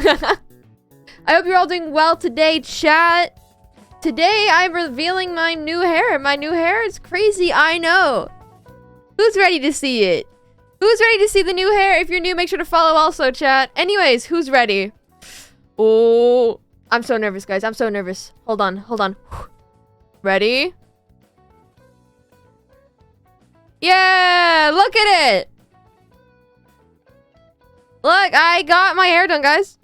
I hope you're all doing well today, chat. Today, I'm revealing my new hair. My new hair is crazy, I know. Who's ready to see it? Who's ready to see the new hair? If you're new, make sure to follow also, chat. Anyways, who's ready? Oh, I'm so nervous, guys. I'm so nervous. Hold on, hold on. Ready? Yeah, look at it. Look, I got my hair done, guys.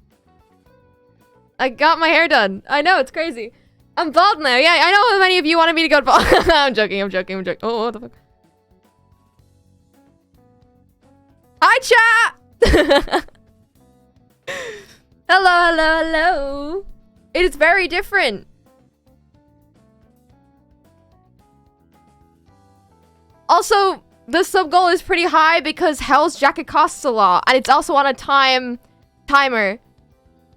I got my hair done. I know, it's crazy. I'm bald now. Yeah, I know many of you wanted me to go bald. I'm joking, I'm joking, I'm joking. Oh, what the fuck? Hi, chat! Hello, hello, hello. It is very different. Also, the sub goal is pretty high because Hell's jacket costs a lot. And it's also on a timer.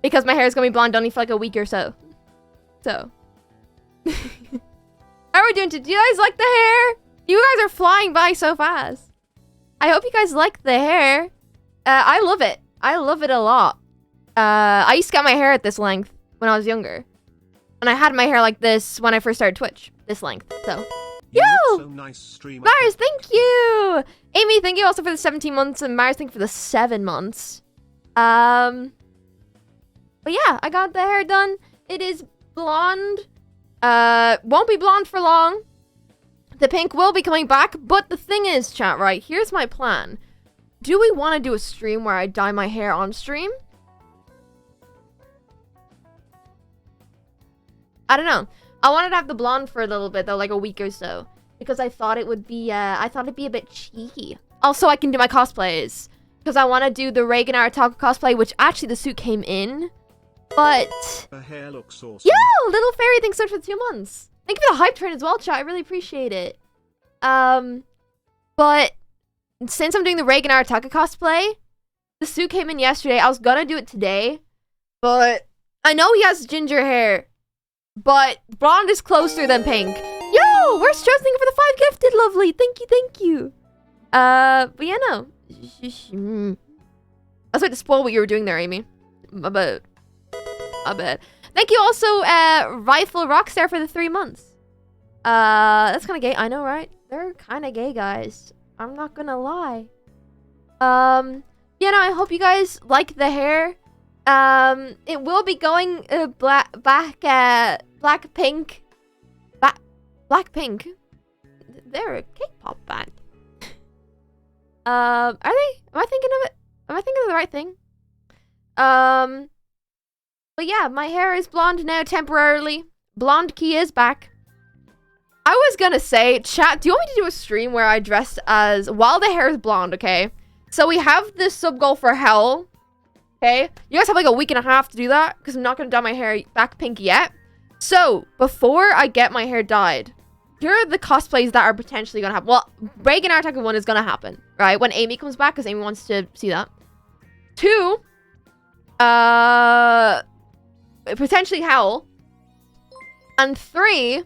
Because my hair is going to be blonde only for like a week or so. So. How are we doing today? Do you guys like the hair? You guys are flying by so fast. I hope you guys like the hair. I love it. I love it a lot. I used to get my hair at this length when I was younger. And I had my hair like this when I first started Twitch. This length, so. Yo! So nice stream. Mars, thank you! Amy, thank you also for the 17 months. And Mars, thank you for the 7 months. But yeah, I got the hair done. It is blonde. Won't be blonde for long. The pink will be coming back. But the thing is, chat, right? Here's my plan. Do we want to do a stream where I dye my hair on stream? I don't know. I wanted to have the blonde for a little bit though, like a week or so, because I thought it would be, I thought it'd be a bit cheeky. Also, I can do my cosplays because I want to do the Reagan Arataku cosplay, which actually the suit came in, but her hair looks awesome. Yo, little fairy, thanks so much for the 2 months. Thank you for the hype train as well, chat. I really appreciate it. But since I'm doing the Reagan Arataku cosplay, the suit came in yesterday. I was gonna do it today, but I know he has ginger hair. But blonde is closer than pink. Yo, we're stressing for the 5 gifted, lovely. Thank you, thank you. But yeah, no. I was about to spoil what you were doing there, Amy. My bad. My bad. Thank you also, Rifle Rockstar for the 3 months. That's kind of gay. I know, right? They're kind of gay, guys. I'm not gonna lie. Yeah, no, I hope you guys like the hair. It will be going Blackpink. Blackpink. They're a K-pop band. Are they? Am I thinking of it? Am I thinking of the right thing? But yeah, my hair is blonde now temporarily. Blonde key is back. I was gonna say, chat, do you want me to do a stream where I dress as, while the hair is blonde, okay? So we have this sub goal for Hell. Okay, you guys have like a week and a half to do that because I'm not going to dye my hair back pink yet. So, before I get my hair dyed, here are the cosplays that are potentially going to happen. Well, Reagan Arataku 1 is going to happen, right? When Amy comes back, because Amy wants to see that. 2, potentially Howl. And 3,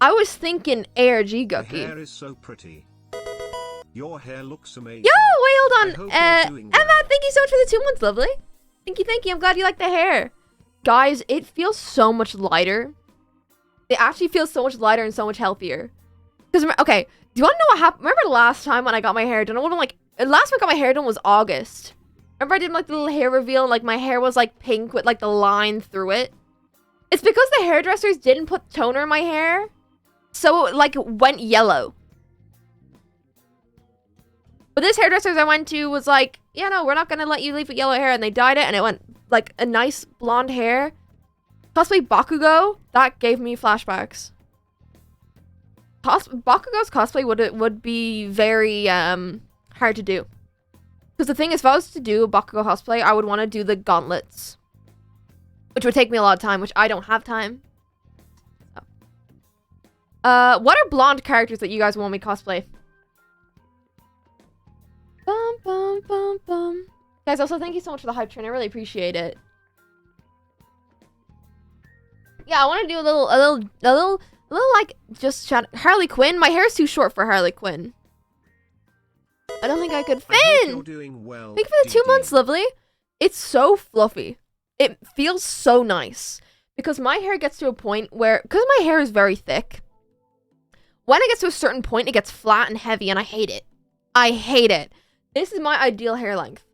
I was thinking ARG Guqqie. Your hair is so pretty. Your hair looks amazing. Yo, wait, hold on. Emma, thank you so much for the 2 months, lovely. Thank you, thank you. I'm glad you like the hair. Guys, it feels so much lighter. It actually feels so much lighter and so much healthier. Because, okay, do you want to know what happened? Remember the last time when I got my hair done? Last time I got my hair done was August. Remember I did like the little hair reveal and like my hair was like pink with like the line through it? It's because the hairdressers didn't put toner in my hair. So it like went yellow. But this hairdressers I went to was like, yeah, no, we're not going to let you leave with yellow hair. And they dyed it and it went like a nice blonde hair. Cosplay Bakugo, that gave me flashbacks. Bakugo's cosplay would be very hard to do. Because the thing is, if I was to do a Bakugo cosplay, I would want to do the gauntlets. Which would take me a lot of time, which I don't have time. So. What are blonde characters that you guys want me to cosplay? Bum, bum, bum, bum. Guys, also thank you so much for the hype train. I really appreciate it. Yeah, I want to do a little like just chat. Harley Quinn. My hair's too short for Harley Quinn. I don't think I could. Finn! You're doing well, thank you for the 2 months, lovely. It's so fluffy. it feels so nice. Because my hair gets to a point where, because my hair is very thick, when it gets to a certain point, it gets flat and heavy, and I hate it. I hate it. This is my ideal hair length.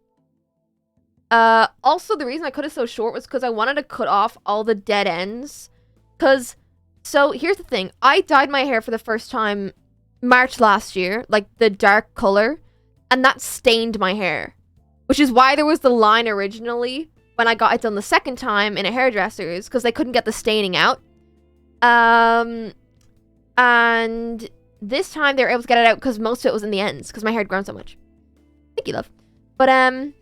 Also, the reason I cut it so short was because I wanted to cut off all the dead ends. So here's the thing. I dyed my hair for the first time March last year, like the dark color, and that stained my hair. Which is why there was the line originally when I got it done the second time in a hairdresser's, because they couldn't get the staining out. And this time they were able to get it out because most of it was in the ends, because my hair had grown so much. Thank you, love. But, when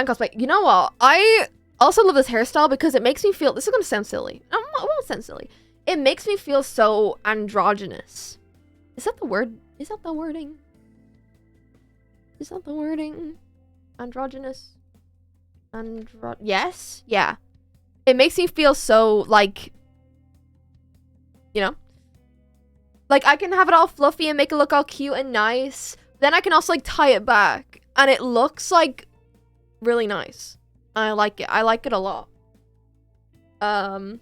cosplay, you know what? I also love this hairstyle because it makes me feel, this is going to sound silly. No, it won't sound silly. It makes me feel so androgynous. Is that the word? Is that the wording? Is that the wording? Androgynous? Yes? Yeah. It makes me feel so, like, you know? Like, I can have it all fluffy and make it look all cute and nice. Then I can also, like, tie it back. And it looks, like, really nice. I like it. I like it a lot. Also,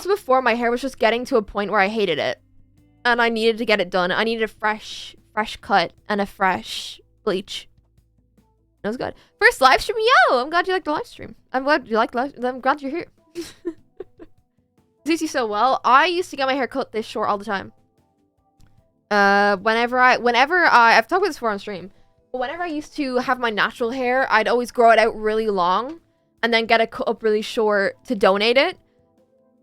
before, my hair was just getting to a point where I hated it. And I needed to get it done. I needed a fresh cut and a fresh bleach. That was good. First live stream, yo! I'm glad you liked the live stream. I'm glad you liked I'm glad you're here. Suits you so well. I used to get my hair cut this short all the time. Whenever I've talked about this before on stream, but whenever I used to have my natural hair, I'd always grow it out really long and then get it cut up really short to donate it.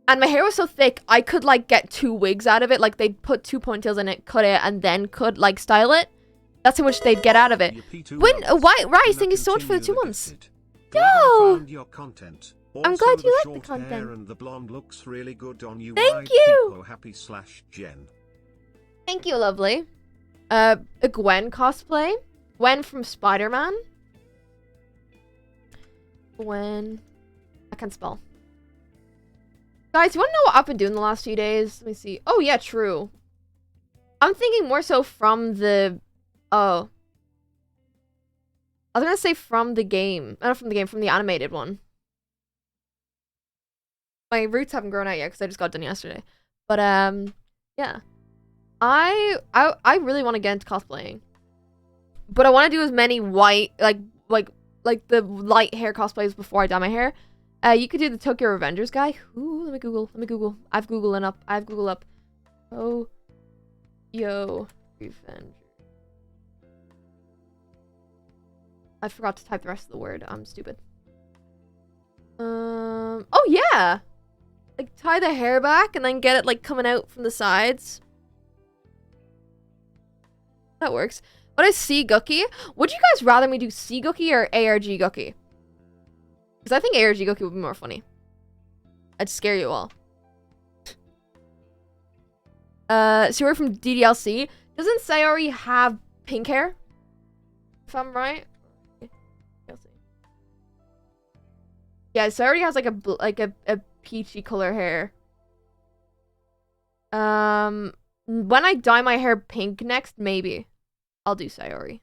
And my hair was so thick, I could, like, get 2 wigs out of it. Like, they'd put 2 ponytails in it, cut it, and then could, like, style it. That's how much they'd get out of it. Why, Rice, thank you so much for the 2 months. Yo! I'm glad you like the content. And the blonde looks really good on you. Thank you! Happy/Jen. Thank you, lovely. A Gwen cosplay. Gwen from Spider-Man. Gwen. I can't spell. Guys, you want to know what I've been doing the last few days? Let me see. Oh, yeah, true. I'm thinking more so from the... Oh. I was gonna say from the game. Not from the game, from the animated one. My roots haven't grown out yet because I just got done yesterday. But, yeah. I really want to get into cosplaying. But I want to do as many white, like the light hair cosplays before I dye my hair. You could do the Tokyo Revengers guy. Ooh, let me Google. I've Googled up. Oh, yo, Revengers. I forgot to type the rest of the word. I'm stupid. Oh yeah! Like, tie the hair back and then get it, like, coming out from the sides. That works. What is C Guqqie? Would you guys rather me do C Guqqie or ARG Guqqie? Because I think ARG Guqqie would be more funny. I'd scare you all. So we're from DDLC. Doesn't Sayori have pink hair? If I'm right? Yeah, Sayori has like a peachy color hair. When I dye my hair pink next, maybe I'll do Sayori.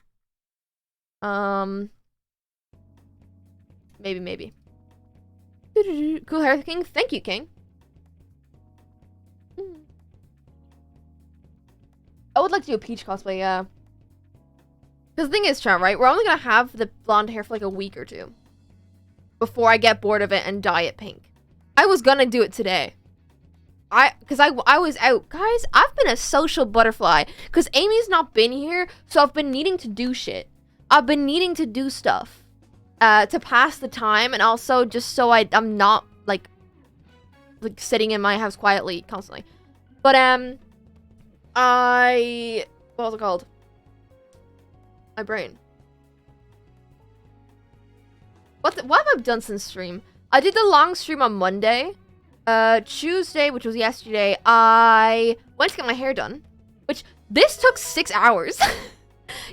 Maybe. Cool hair, King. Thank you, King. I would like to do a peach cosplay, yeah. Because the thing is, chat, right? We're only gonna have the blonde hair for like a week or 2 before I get bored of it and dye it pink. I was gonna do it today. Because I was out. Guys, I've been a social butterfly. Because Amy's not been here, so I've been needing to do shit. I've been needing to do stuff. To pass the time, and also just so I'm not, like sitting in my house quietly constantly. But, what was it called? My brain. What have I done since stream? I did the long stream on Monday. Tuesday, which was yesterday, I went to get my hair done. Which, this took 6 hours.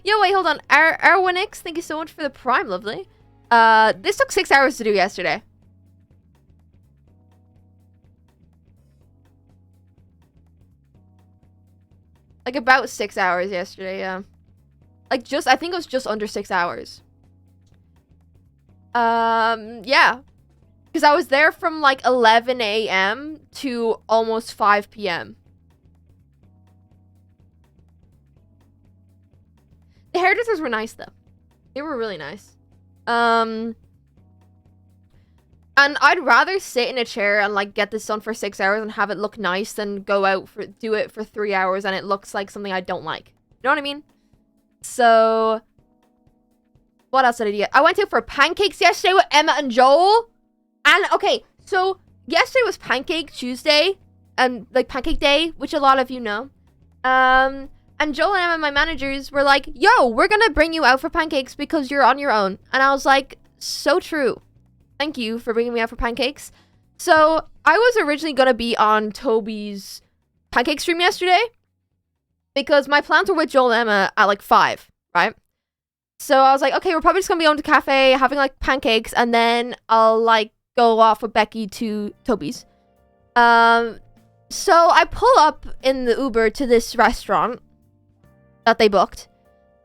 Yo, wait, hold on. R1X, thank you so much for the prime, lovely. This took 6 hours to do yesterday. Like, about 6 hours yesterday, yeah. Like, I think it was just under 6 hours. Yeah. Because I was there from like 11 a.m. to almost 5 p.m. The hairdressers were nice though. They were really nice. And I'd rather sit in a chair and like get this done for 6 hours and have it look nice than go out for do it for 3 hours and it looks like something I don't like. You know what I mean? So what else did I do? I went out for pancakes yesterday with Emma and Joel. And okay, so yesterday was Pancake Tuesday and like Pancake Day, which a lot of you know. And Joel and Emma, my managers, were like, "Yo, we're gonna bring you out for pancakes because you're on your own." And I was like, "So true. Thank you for bringing me out for pancakes." So I was originally gonna be on Toby's pancake stream yesterday because my plans were with Joel and Emma at like 5, right? So I was like, okay, we're probably just gonna be going to cafe, having like pancakes, and then I'll like go off with Becky to Toby's. So I pull up in the Uber to this restaurant that they booked,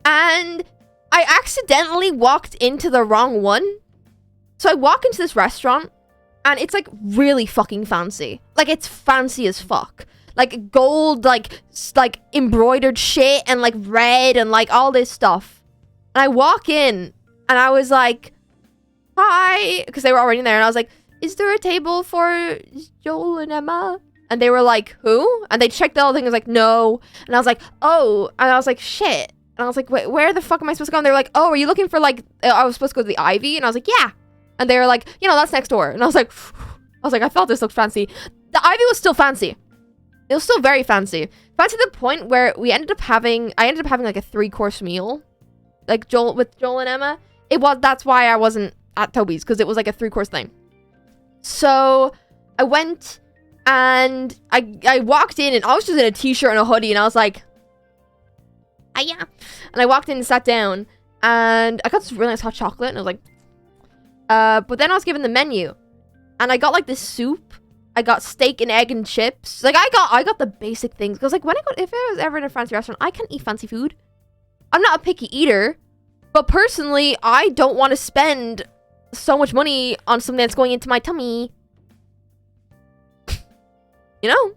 and I accidentally walked into the wrong one. So I walk into this restaurant, and it's like really fucking fancy. Like it's fancy as fuck. Like gold, like embroidered shit, and like red, and like all this stuff. And I walk in, and I was like, "Hi," because they were already in there, and I was like, "Is there a table for Joel and Emma?" And they were like, "Who?" And they checked the whole thing. I was like, "No." And I was like, "Oh." And I was like, "Shit." And I was like, "Wait, where the fuck am I supposed to go?" And they were like, "Oh, are you looking for like?" I was supposed to go to the Ivy, and I was like, "Yeah." And they were like, "You know, that's next door." And I was like, I thought this looked fancy. The Ivy was still fancy. It was still very fancy. Fancy to the point where I ended up having like a 3-course meal, like Joel and Emma. That's why I wasn't at Toby's, because it was like a 3-course thing. So I went and I walked in, and I was just in a t-shirt and a hoodie, and I was like, "Ah, yeah." And I walked in and sat down, and I got this really nice hot chocolate, and I was like, but then I was given the menu, and I got like this soup. I got steak and egg and chips. Like I got the basic things, because like if I was ever in a fancy restaurant, I can eat fancy food. I'm not a picky eater, but personally, I don't want to spend so much money on something that's going into my tummy. You know?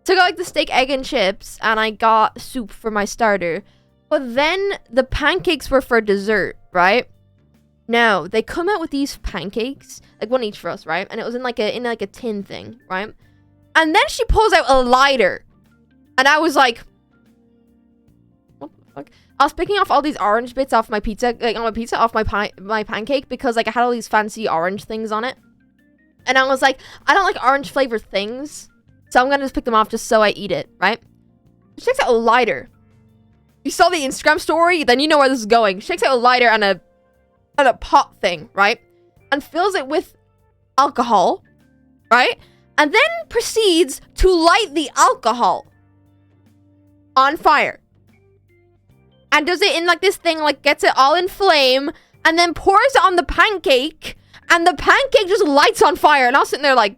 So I got like the steak, egg, and chips, and I got soup for my starter. But then the pancakes were for dessert, right? Now, they come out with these pancakes, like one each for us, right? And it was in like a tin thing, right? And then she pulls out a lighter. And I was like, what the fuck? I was picking off all these orange bits off my pizza, like on my pizza, off my pancake, because like I had all these fancy orange things on it. And I was like, I don't like orange flavored things, so I'm gonna just pick them off just so I eat it, right? She takes out a lighter. You saw the Instagram story, then you know where this is going. She takes out a lighter and a pot thing, right? And fills it with alcohol, right? And then proceeds to light the alcohol on fire. And does it in like this thing, like gets it all in flame, and then pours it on the pancake, and the pancake just lights on fire. And I was sitting there like,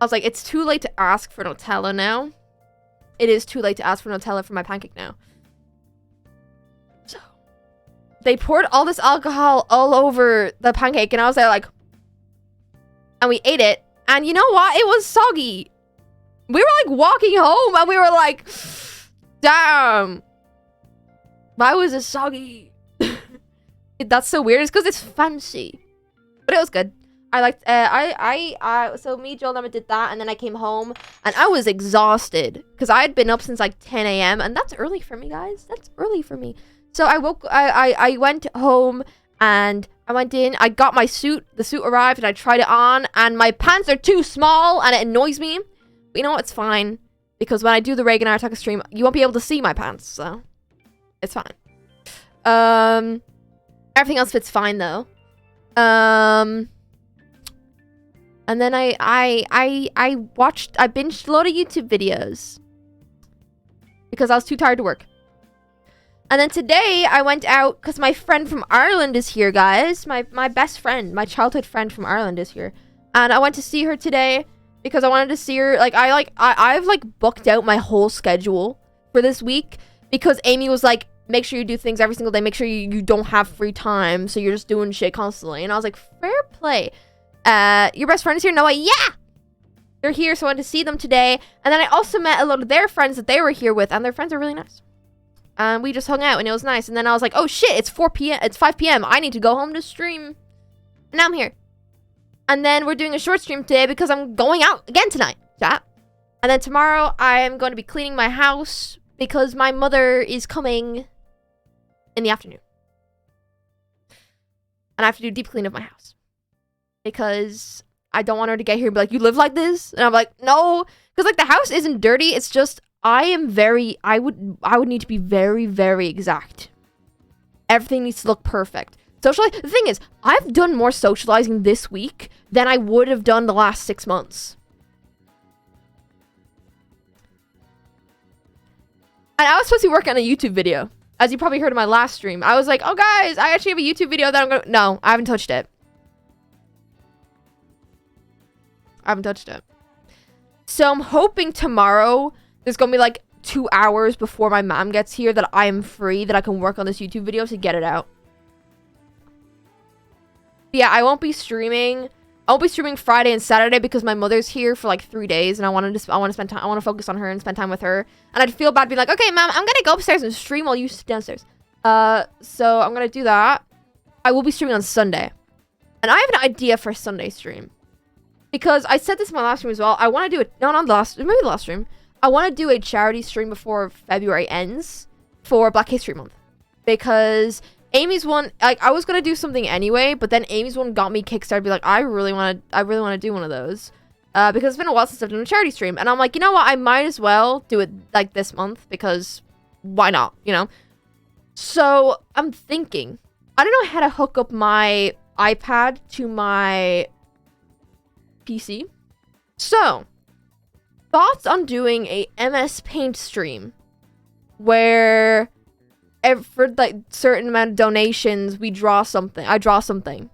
I was like, it's too late to ask for Nutella now. It is too late to ask for Nutella for my pancake now. So they poured all this alcohol all over the pancake, and I was there like, and we ate it, and you know what? It was soggy. We were like walking home, and we were like, damn, why was it soggy? That's so weird. It's because it's fancy, but it was good. I liked, so me, Joel, and Emma did that, and then I came home, and I was exhausted, because I had been up since like 10 a.m., and that's early for me, guys. That's early for me. So I went home, and I went in, I got my suit, the suit arrived, and I tried it on, and my pants are too small, and it annoys me. But you know what, it's fine, because when I do the Reagan Artaka stream, you won't be able to see my pants, so it's fine. Everything else fits fine, though. And then I binged a lot of YouTube videos because I was too tired to work. And then today I went out because my friend from Ireland is here, guys. My best friend, my childhood friend from Ireland is here. And I went to see her today because I wanted to see her. I've like booked out my whole schedule for this week because Amy was like, make sure you do things every single day. Make sure you don't have free time, so you're just doing shit constantly. And I was like, fair play. Your best friend is here? Noah? Yeah! They're here, so I wanted to see them today. And then I also met a lot of their friends that they were here with, and their friends are really nice. And we just hung out, and it was nice. And then I was like, oh shit, it's 4 p.m. It's 5 p.m. I need to go home to stream. And now I'm here. And then we're doing a short stream today because I'm going out again tonight. Chat. And then tomorrow, I'm going to be cleaning my house because my mother is coming in the afternoon. And I have to do a deep clean of my house. Because I don't want her to get here and be like, you live like this? And I'm like, no. Because, like, the house isn't dirty. It's just, I would need to be very, very exact. Everything needs to look perfect. The thing is, I've done more socializing this week than I would have done the last 6 months. And I was supposed to be working on a YouTube video. As you probably heard in my last stream. I was like, oh, guys, I actually have a YouTube video that I'm going to... No, I haven't touched it. I haven't touched it. So I'm hoping tomorrow there's going to be like 2 hours before my mom gets here that I am free, that I can work on this YouTube video to get it out. But yeah, I won't be streaming. I won't be streaming Friday and Saturday because my mother's here for like 3 days and I want to focus on her and spend time with her. And I'd feel bad being like, okay, mom, I'm going to go upstairs and stream while you sit downstairs. So I'm going to do that. I will be streaming on Sunday. And I have an idea for a Sunday stream. Because I said this in my last stream as well. I want to do it. No, not the last. Maybe the last stream. I want to do a charity stream before February ends for Black History Month. Because Amy's one, like, I was going to do something anyway. But then Amy's one got me kickstarted. Be like, I really want to do one of those. Because it's been a while since I've done a charity stream. And I'm like, you know what? I might as well do it like this month. Because why not? You know? So I'm thinking. I don't know how to hook up my iPad to my PC. So, thoughts on doing a MS Paint stream where for like certain amount of donations we draw something. I draw something.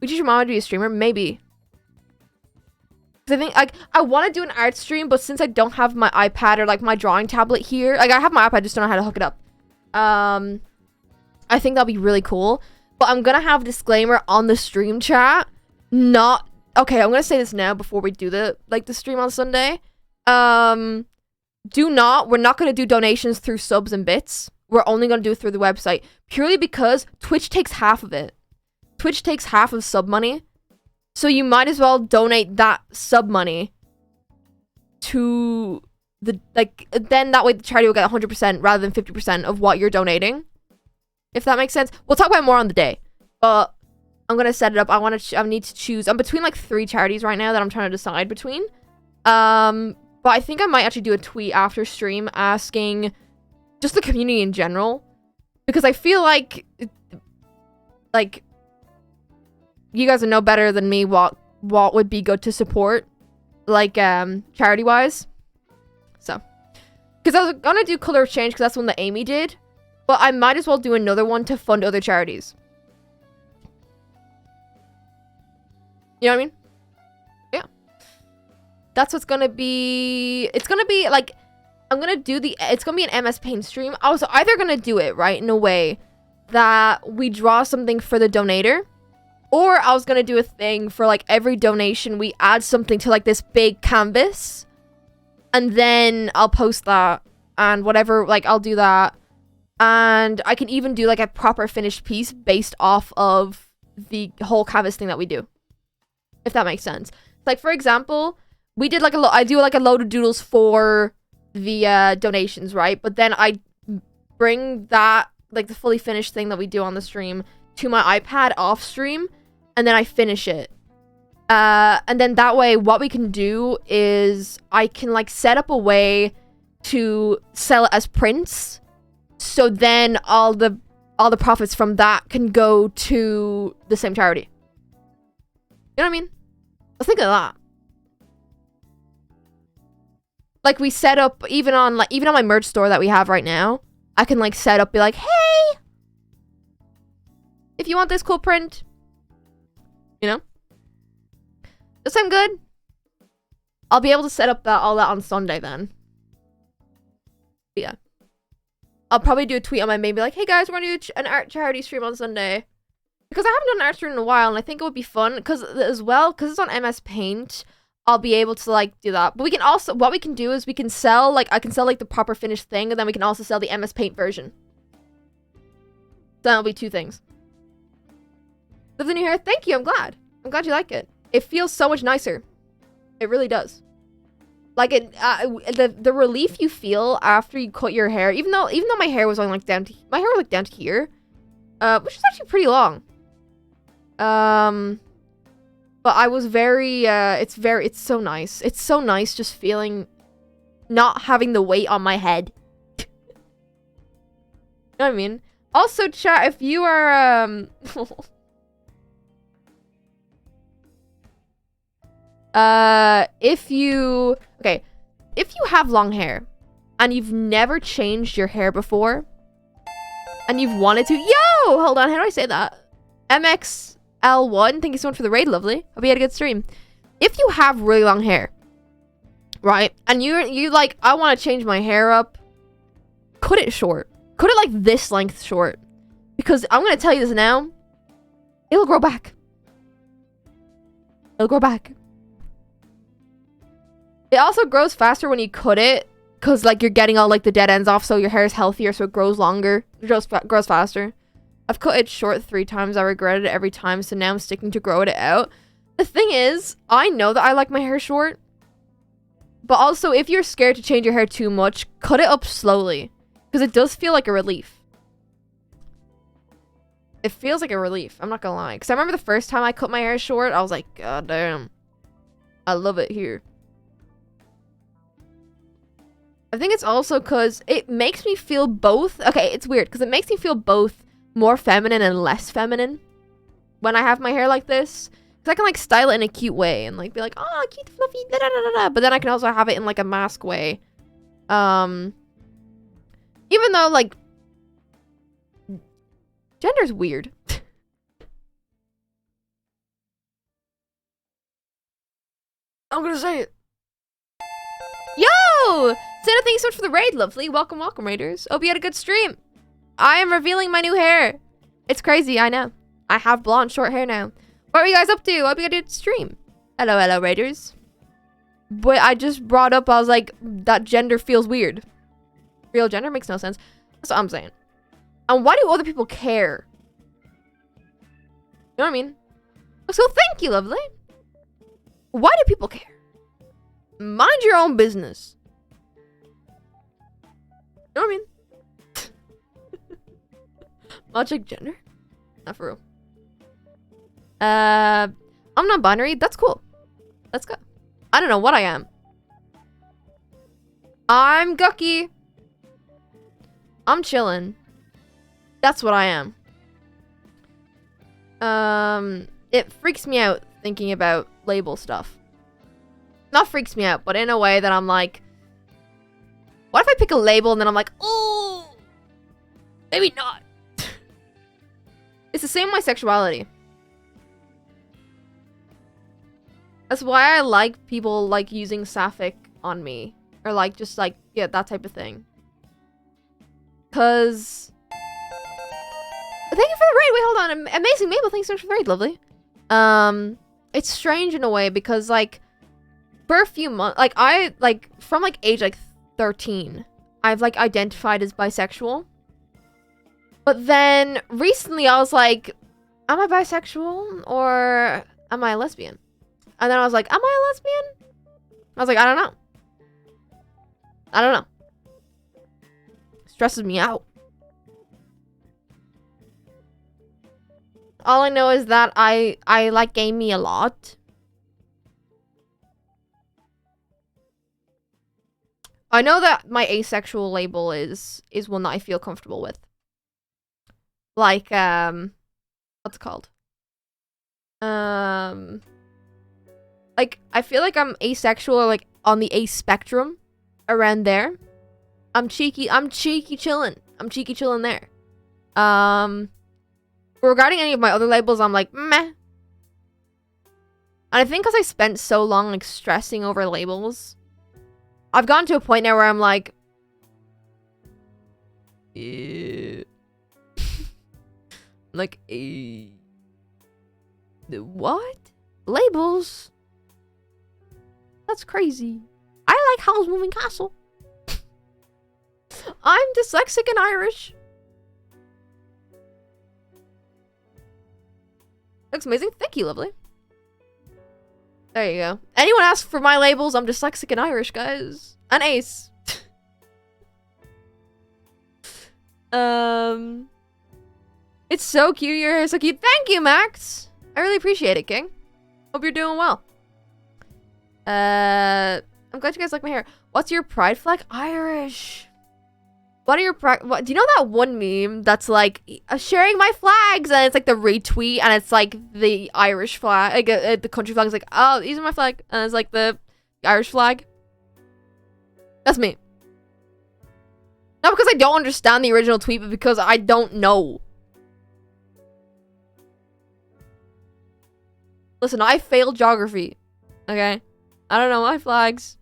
Would you mom to be a streamer? Maybe. Because I think like I want to do an art stream, but since I don't have my iPad or like my drawing tablet here, like I have my iPad, just don't know how to hook it up. I think that'll be really cool. But I'm going to have a disclaimer on the stream chat. Okay, I'm going to say this now before we do the stream on Sunday. We're not going to do donations through subs and bits. We're only going to do it through the website. Purely because Twitch takes half of it. Twitch takes half of sub money. So you might as well donate that sub money to the, then that way the charity will get 100% rather than 50% of what you're donating. If that makes sense. We'll talk about it more on the day. But I'm going to set it up. I need to choose. I'm between like 3 charities right now that I'm trying to decide between. But I think I might actually do a tweet after stream asking just the community in general. Because I feel like you guys know better than me what would be good to support. Like, charity-wise. So. Because I was going to do Color of Change because that's one that Amy did. But I might as well do another one to fund other charities. You know what I mean? Yeah. That's what's gonna be... It's gonna be, like... I'm gonna do the... It's gonna be an MS Paint stream. I was either gonna do it, right, in a way that we draw something for the donator. Or I was gonna do a thing for, like, every donation, we add something to, like, this big canvas. And then I'll post that. And whatever, like, I'll do that. And I can even do like a proper finished piece based off of the whole canvas thing that we do. If that makes sense. Like, for example, we did like I do like a load of doodles for the donations, right? But then I bring that, like the fully finished thing that we do on the stream to my iPad off stream. And then I finish it. And then that way what we can do is I can like set up a way to sell it as prints. So then all the profits from that can go to the same charity. You know what I mean? I was thinking of that. Like we set up even on my merch store that we have right now, I can like set up, be like, hey, if you want this cool print, you know? Does that sound good? I'll be able to set up all that on Sunday then. But yeah. I'll probably do a tweet on my main, be like, hey guys, we're gonna do an art charity stream on Sunday. Because I haven't done an art stream in a while, and I think it would be fun. Because it's on MS Paint, I'll be able to, like, do that. But we can also, what we can do is we can sell, like, I can sell, like, the proper finished thing, and then we can also sell the MS Paint version. So that'll be 2 things. Love the new hair. Thank you, I'm glad. I'm glad you like it. It feels so much nicer. It really does. Like, the relief you feel after you cut your hair, even though my hair was only, like, down to here, which is actually pretty long. But I was very, it's so nice. It's so nice just feeling, not having the weight on my head. You know what I mean? Also, chat, if you are, if you have long hair, and you've never changed your hair before, and you've wanted to, hold on, how do I say that? MXL1, thank you so much for the raid, lovely. Hope you had a good stream. If you have really long hair, right, and you like, I want to change my hair up, cut it short. Cut it like this length short. Because I'm going to tell you this now, it'll grow back. It'll grow back. It also grows faster when you cut it, because like you're getting all like the dead ends off, so your hair is healthier, so it grows longer. It grows faster. I've cut it short 3 times. I regretted it every time, so now I'm sticking to growing it out. The thing is, I know that I like my hair short, but also if you're scared to change your hair too much, cut it up slowly, because it does feel like a relief. It feels like a relief, I'm not gonna lie. Because I remember the first time I cut my hair short, I was like, God damn, I love it here. I think it's also because it makes me feel both. Okay, it's weird because it makes me feel both more feminine and less feminine when I have my hair like this. Because I can like style it in a cute way and like be like, oh, cute, fluffy, da da da da da. But then I can also have it in like a mask way. Even though like gender's weird. I'm gonna say it. Yo! Santa, thank you so much for the raid, lovely. Welcome, welcome, raiders. Hope you had a good stream. I am revealing my new hair. It's crazy, I know. I have blonde, short hair now. What are you guys up to? What are you gonna do to stream? Hello, hello, raiders. But I just brought up, I was like, that gender feels weird. Real gender makes no sense. That's what I'm saying. And why do other people care? You know what I mean? So thank you, lovely. Why do people care? Mind your own business. You know what I mean? Logic gender? Not for real. I'm non-binary. That's cool. Let's go. I don't know what I am. I'm Guqqie. I'm chillin'. That's what I am. It freaks me out thinking about label stuff. Not freaks me out, but in a way that I'm like, what if I pick a label and then I'm like, oh, maybe not. It's the same with my sexuality. That's why I like people like using sapphic on me. Or like, just like, yeah, that type of thing. Cause... Thank you for the raid. Wait, hold on. Amazing Mabel, thanks so much for the raid, lovely. It's strange in a way because like, for a few months, like I, like, from like age like 13, I've like identified as bisexual. But then recently I was like, am I bisexual or am I a lesbian? And then I was like, am I a lesbian? I was like, I don't know. I don't know. Stresses me out. All I know is that I like gaming a lot. I know that my asexual label is one that I feel comfortable with. Like, what's it called? Like, I feel like I'm asexual or like on the ace spectrum around there. I'm cheeky chillin'. I'm cheeky chillin' there. Regarding any of my other labels, I'm like, meh. And I think because I spent so long like stressing over labels, I've gotten to a point now where I'm like, ew. Like, ew. What? Labels? That's crazy. I like Howl's Moving Castle. I'm dyslexic and Irish. Looks amazing. Thank you, lovely. There you go. Anyone asks for my labels, I'm dyslexic and Irish, guys. An ace. It's so cute. Your hair is so cute. Thank you, Max. I really appreciate it, King. Hope you're doing well. I'm glad you guys like my hair. What's your pride flag? Irish. What are your do you know that one meme that's like sharing my flags and it's like the retweet and it's like the Irish flag, like the country flag is like, oh, these are my flag, and it's like the Irish flag. That's me. Not because I don't understand the original tweet, but because I don't know. Listen, I failed geography. Okay? I don't know my flags.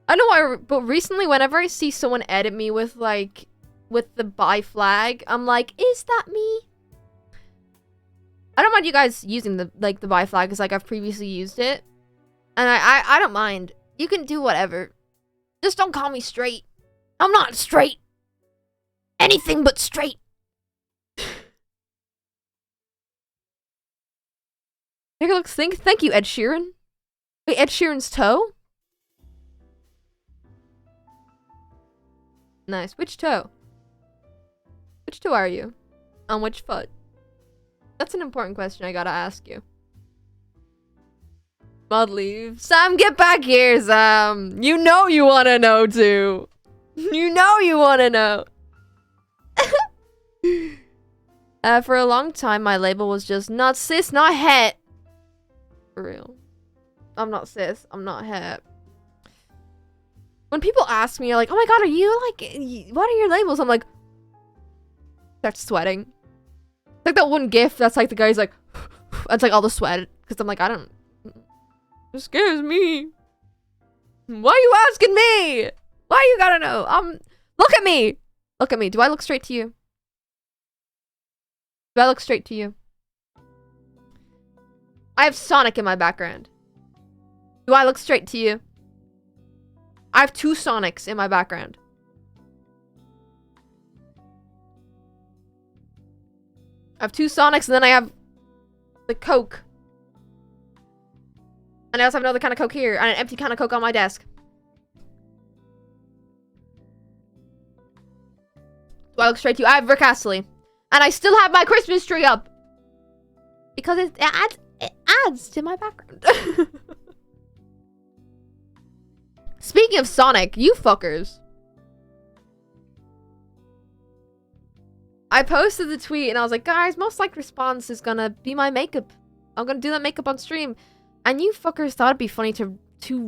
I know why, but recently whenever I see someone edit me with like, with the bi flag, I'm like, is that me? I don't mind you guys using the, like, the bi flag, because like I've previously used it. And I don't mind. You can do whatever. Just don't call me straight. I'm not straight. Anything but straight. Take a look. Thank you, Ed Sheeran. Wait, Ed Sheeran's toe? Nice. Which toe? Which toe are you? On which foot? That's an important question I gotta ask you. Mod leave. Sam, get back here, Sam. You know you wanna know too. You know you wanna know. For a long time, my label was just not cis, not het. For real. I'm not cis. I'm not het. When people ask me, like, oh my god, are you like, what are your labels? I'm like, start sweating. It's like that one gif that's like the guy's like, it's like all the sweat. Because I'm like, I don't, it scares me. Why are you asking me? Why you gotta know? Look at me. Look at me. Do I look straight to you? Do I look straight to you? I have Sonic in my background. Do I look straight to you? I have 2 Sonics in my background. I have 2 Sonics and then I have the Coke. And I also have another kind of Coke here and an empty can of Coke on my desk. Do I look straight to you? I have Rick Astley. And I still have my Christmas tree up. Because it adds to my background. Speaking of Sonic, you fuckers. I posted the tweet and I was like, guys, most likely response is gonna be my makeup. I'm gonna do that makeup on stream. And you fuckers thought it'd be funny to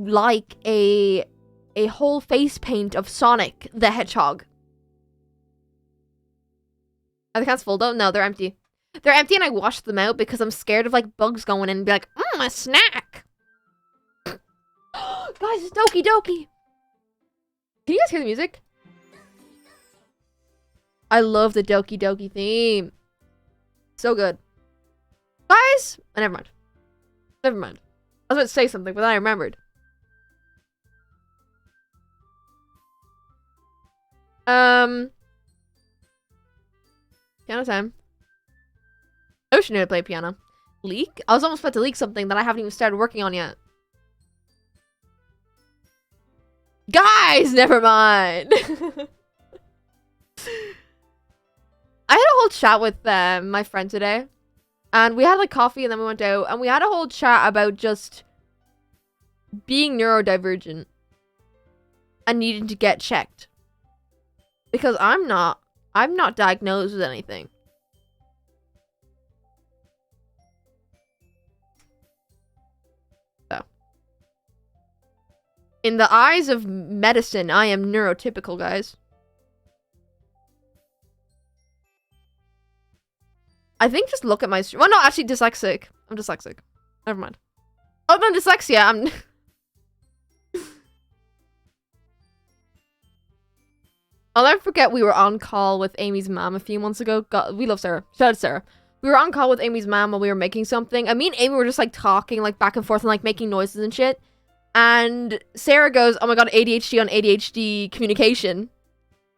like a whole face paint of Sonic the Hedgehog. Are the cans full though? No, they're empty. They're empty and I washed them out because I'm scared of like bugs going in and be like, a snack. Guys, it's Doki Doki. Can you guys hear the music? I love the Doki Doki theme. So good. Guys, never mind. Never mind. I was about to say something, but then I remembered. Piano time. Ocean knew to play piano. Leak? I was almost about to leak something that I haven't even started working on yet. Guys, never mind. I had a whole chat with my friend today. And we had like coffee and then we went out. And we had a whole chat about just being neurodivergent. And needing to get checked. Because I'm not diagnosed with anything. So. In the eyes of medicine, I am neurotypical, guys. I think just look at my... Well, no, actually, dyslexic. I'm dyslexic. Never mind. Oh, no, dyslexia. I'll never forget we were on call with Amy's mom a few months ago. God, we love Sarah. Shout out to Sarah. We were on call with Amy's mom while we were making something. And me and Amy were just like talking like back and forth and like making noises and shit. And Sarah goes, oh my god, ADHD on ADHD communication.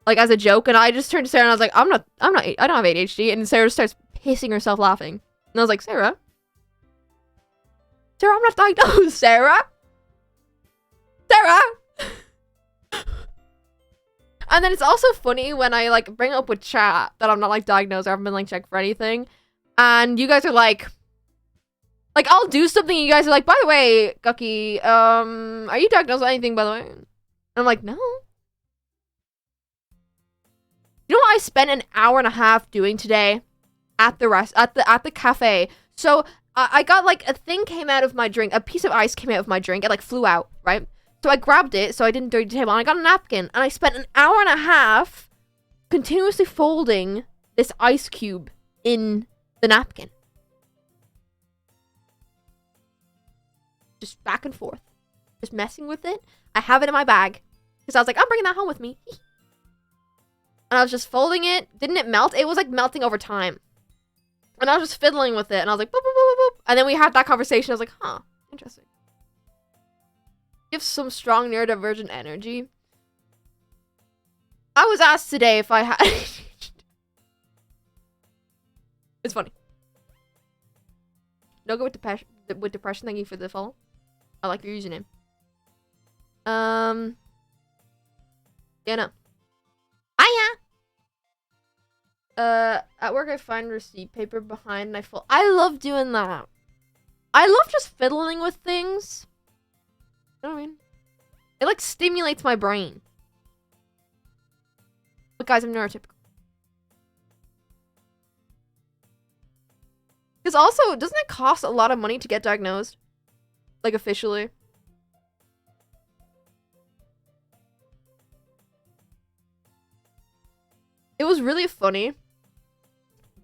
Like as a joke. And I just turned to Sarah and I was like, I don't have ADHD. And Sarah just starts pissing herself laughing. And I was like, Sarah, I'm not diagnosed, Sarah. And then it's also funny when I like bring up with chat that I'm not like diagnosed or I haven't been like checked for anything. And you guys are like I'll do something and you guys are like, by the way, Guqqie, are you diagnosed with anything, by the way? And I'm like, no. You know what I spent an hour and a half doing today at the cafe? So I got like a thing came out of my drink, a piece of ice came out of my drink, it like flew out, right? So I grabbed it, so I didn't dirty the table, and I got a napkin, and I spent an hour and a half continuously folding this ice cube in the napkin. Just back and forth. Just messing with it. I have it in my bag. Because I was like, I'm bringing that home with me. And I was just folding it. Didn't it melt? It was like melting over time. And I was just fiddling with it, and I was like, boop, boop, boop, boop, boop. And then we had that conversation. I was like, huh, interesting. You have some strong neurodivergent energy. I was asked today if I had... It's funny. Don't go with depression. Thank you for the follow. I like your username. Yeah, no. At work I find receipt paper behind and I fold. I love doing that. I love just fiddling with things. You know what I mean? It like stimulates my brain. But guys, I'm neurotypical. Because also, doesn't it cost a lot of money to get diagnosed? Like officially. It was really funny.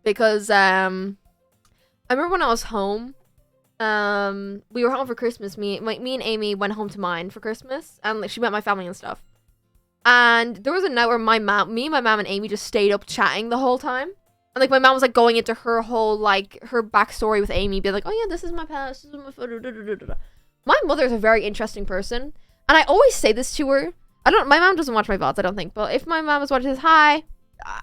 Because I remember when I was home. We were home for Christmas. Me and Amy went home to mine for Christmas, and like she met my family and stuff. And there was a night where my mom and Amy just stayed up chatting the whole time. And like my mom was like going into her whole like her backstory with Amy, being like, "Oh yeah, this is my past. This is my photo." My mother is a very interesting person, and I always say this to her. My mom doesn't watch my VODs, I don't think, but if my mom is watching this, hi.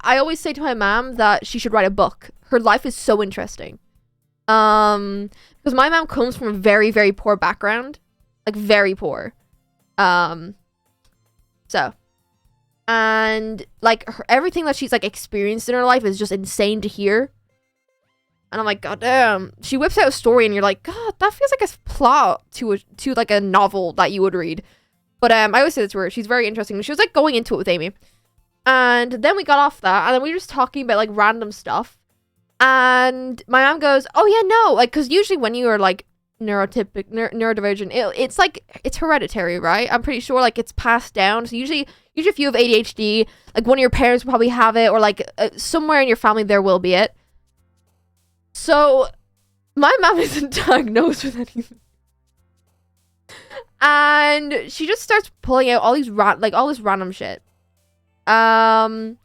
I always say to my mom that she should write a book. Her life is so interesting. Because my mom comes from a very, very poor background. Like, very poor. And, like, everything that she's, like, experienced in her life is just insane to hear. And I'm like, god damn. She whips out a story and you're like, god, that feels like a plot to like, a novel that you would read. But, I always say this to her. She's very interesting. She was, like, going into it with Amy. And then we got off that, and then we were just talking about, like, random stuff. And my mom goes, oh, yeah, no. Like, because usually when you are, like, neurodivergent, it's, like, it's hereditary, right? I'm pretty sure, like, it's passed down. So usually if you have ADHD, like, one of your parents will probably have it, or, like, somewhere in your family there will be it. So, my mom isn't diagnosed with anything. And she just starts pulling out all these, all this random shit. And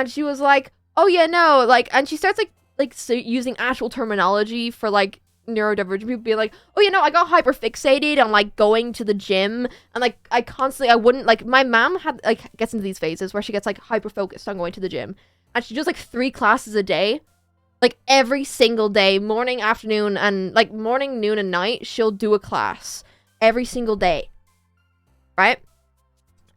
she was like, oh yeah, no, like, and she starts using actual terminology for like neurodivergent people, being like, oh yeah, no, I got hyper fixated on like going to the gym, and like I wouldn't, like, my mom had like gets into these phases where she gets like hyper focused on going to the gym, and she does like 3 classes a day, like every single day, morning, afternoon, and like morning, noon, and night. She'll do a class every single day, right?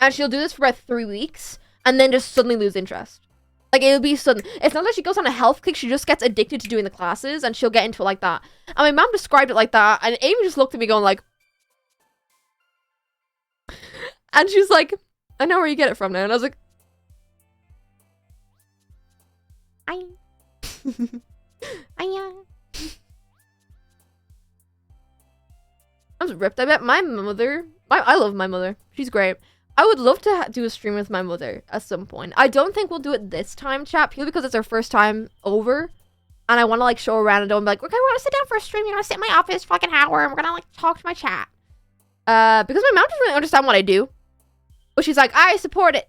And she'll do this for about 3 weeks. And then just suddenly lose interest. Like, it'll be sudden. It's not that she goes on a health kick. She just gets addicted to doing the classes. And she'll get into it like that. And my mom described it like that. And Amy just looked at me going like... And she was like, I know where you get it from now. And I was like... I was ripped. I bet my mother... I love my mother. She's great. I would love to do a stream with my mother at some point. I don't think we'll do it this time, chat, purely because it's our first time over. And I want to, like, show around and be like, okay, we're going to sit down for a stream. You're going to sit in my office for like an hour. And we're going to, like, talk to my chat. Because my mom doesn't really understand what I do. But she's like, I support it.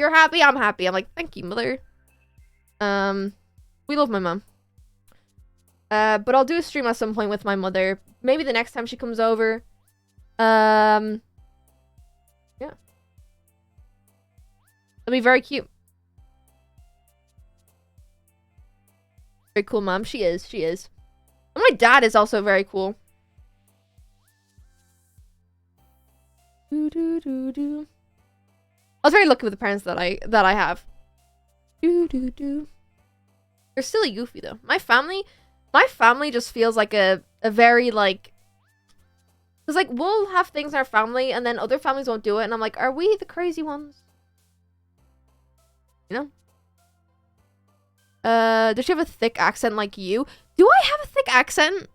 you're happy, I'm happy. I'm like, thank you, mother. We love my mom. But I'll do a stream at some point with my mother. Maybe the next time she comes over. Yeah. It'll be very cute. Very cool, mom. She is. And my dad is also very cool. I was very lucky with the parents that I have. They're silly goofy though. My family just feels like a very like, because like we'll have things in our family and then other families won't do it, and I'm like, are we the crazy ones? You know? Does she have a thick accent like you? Do I have a thick accent?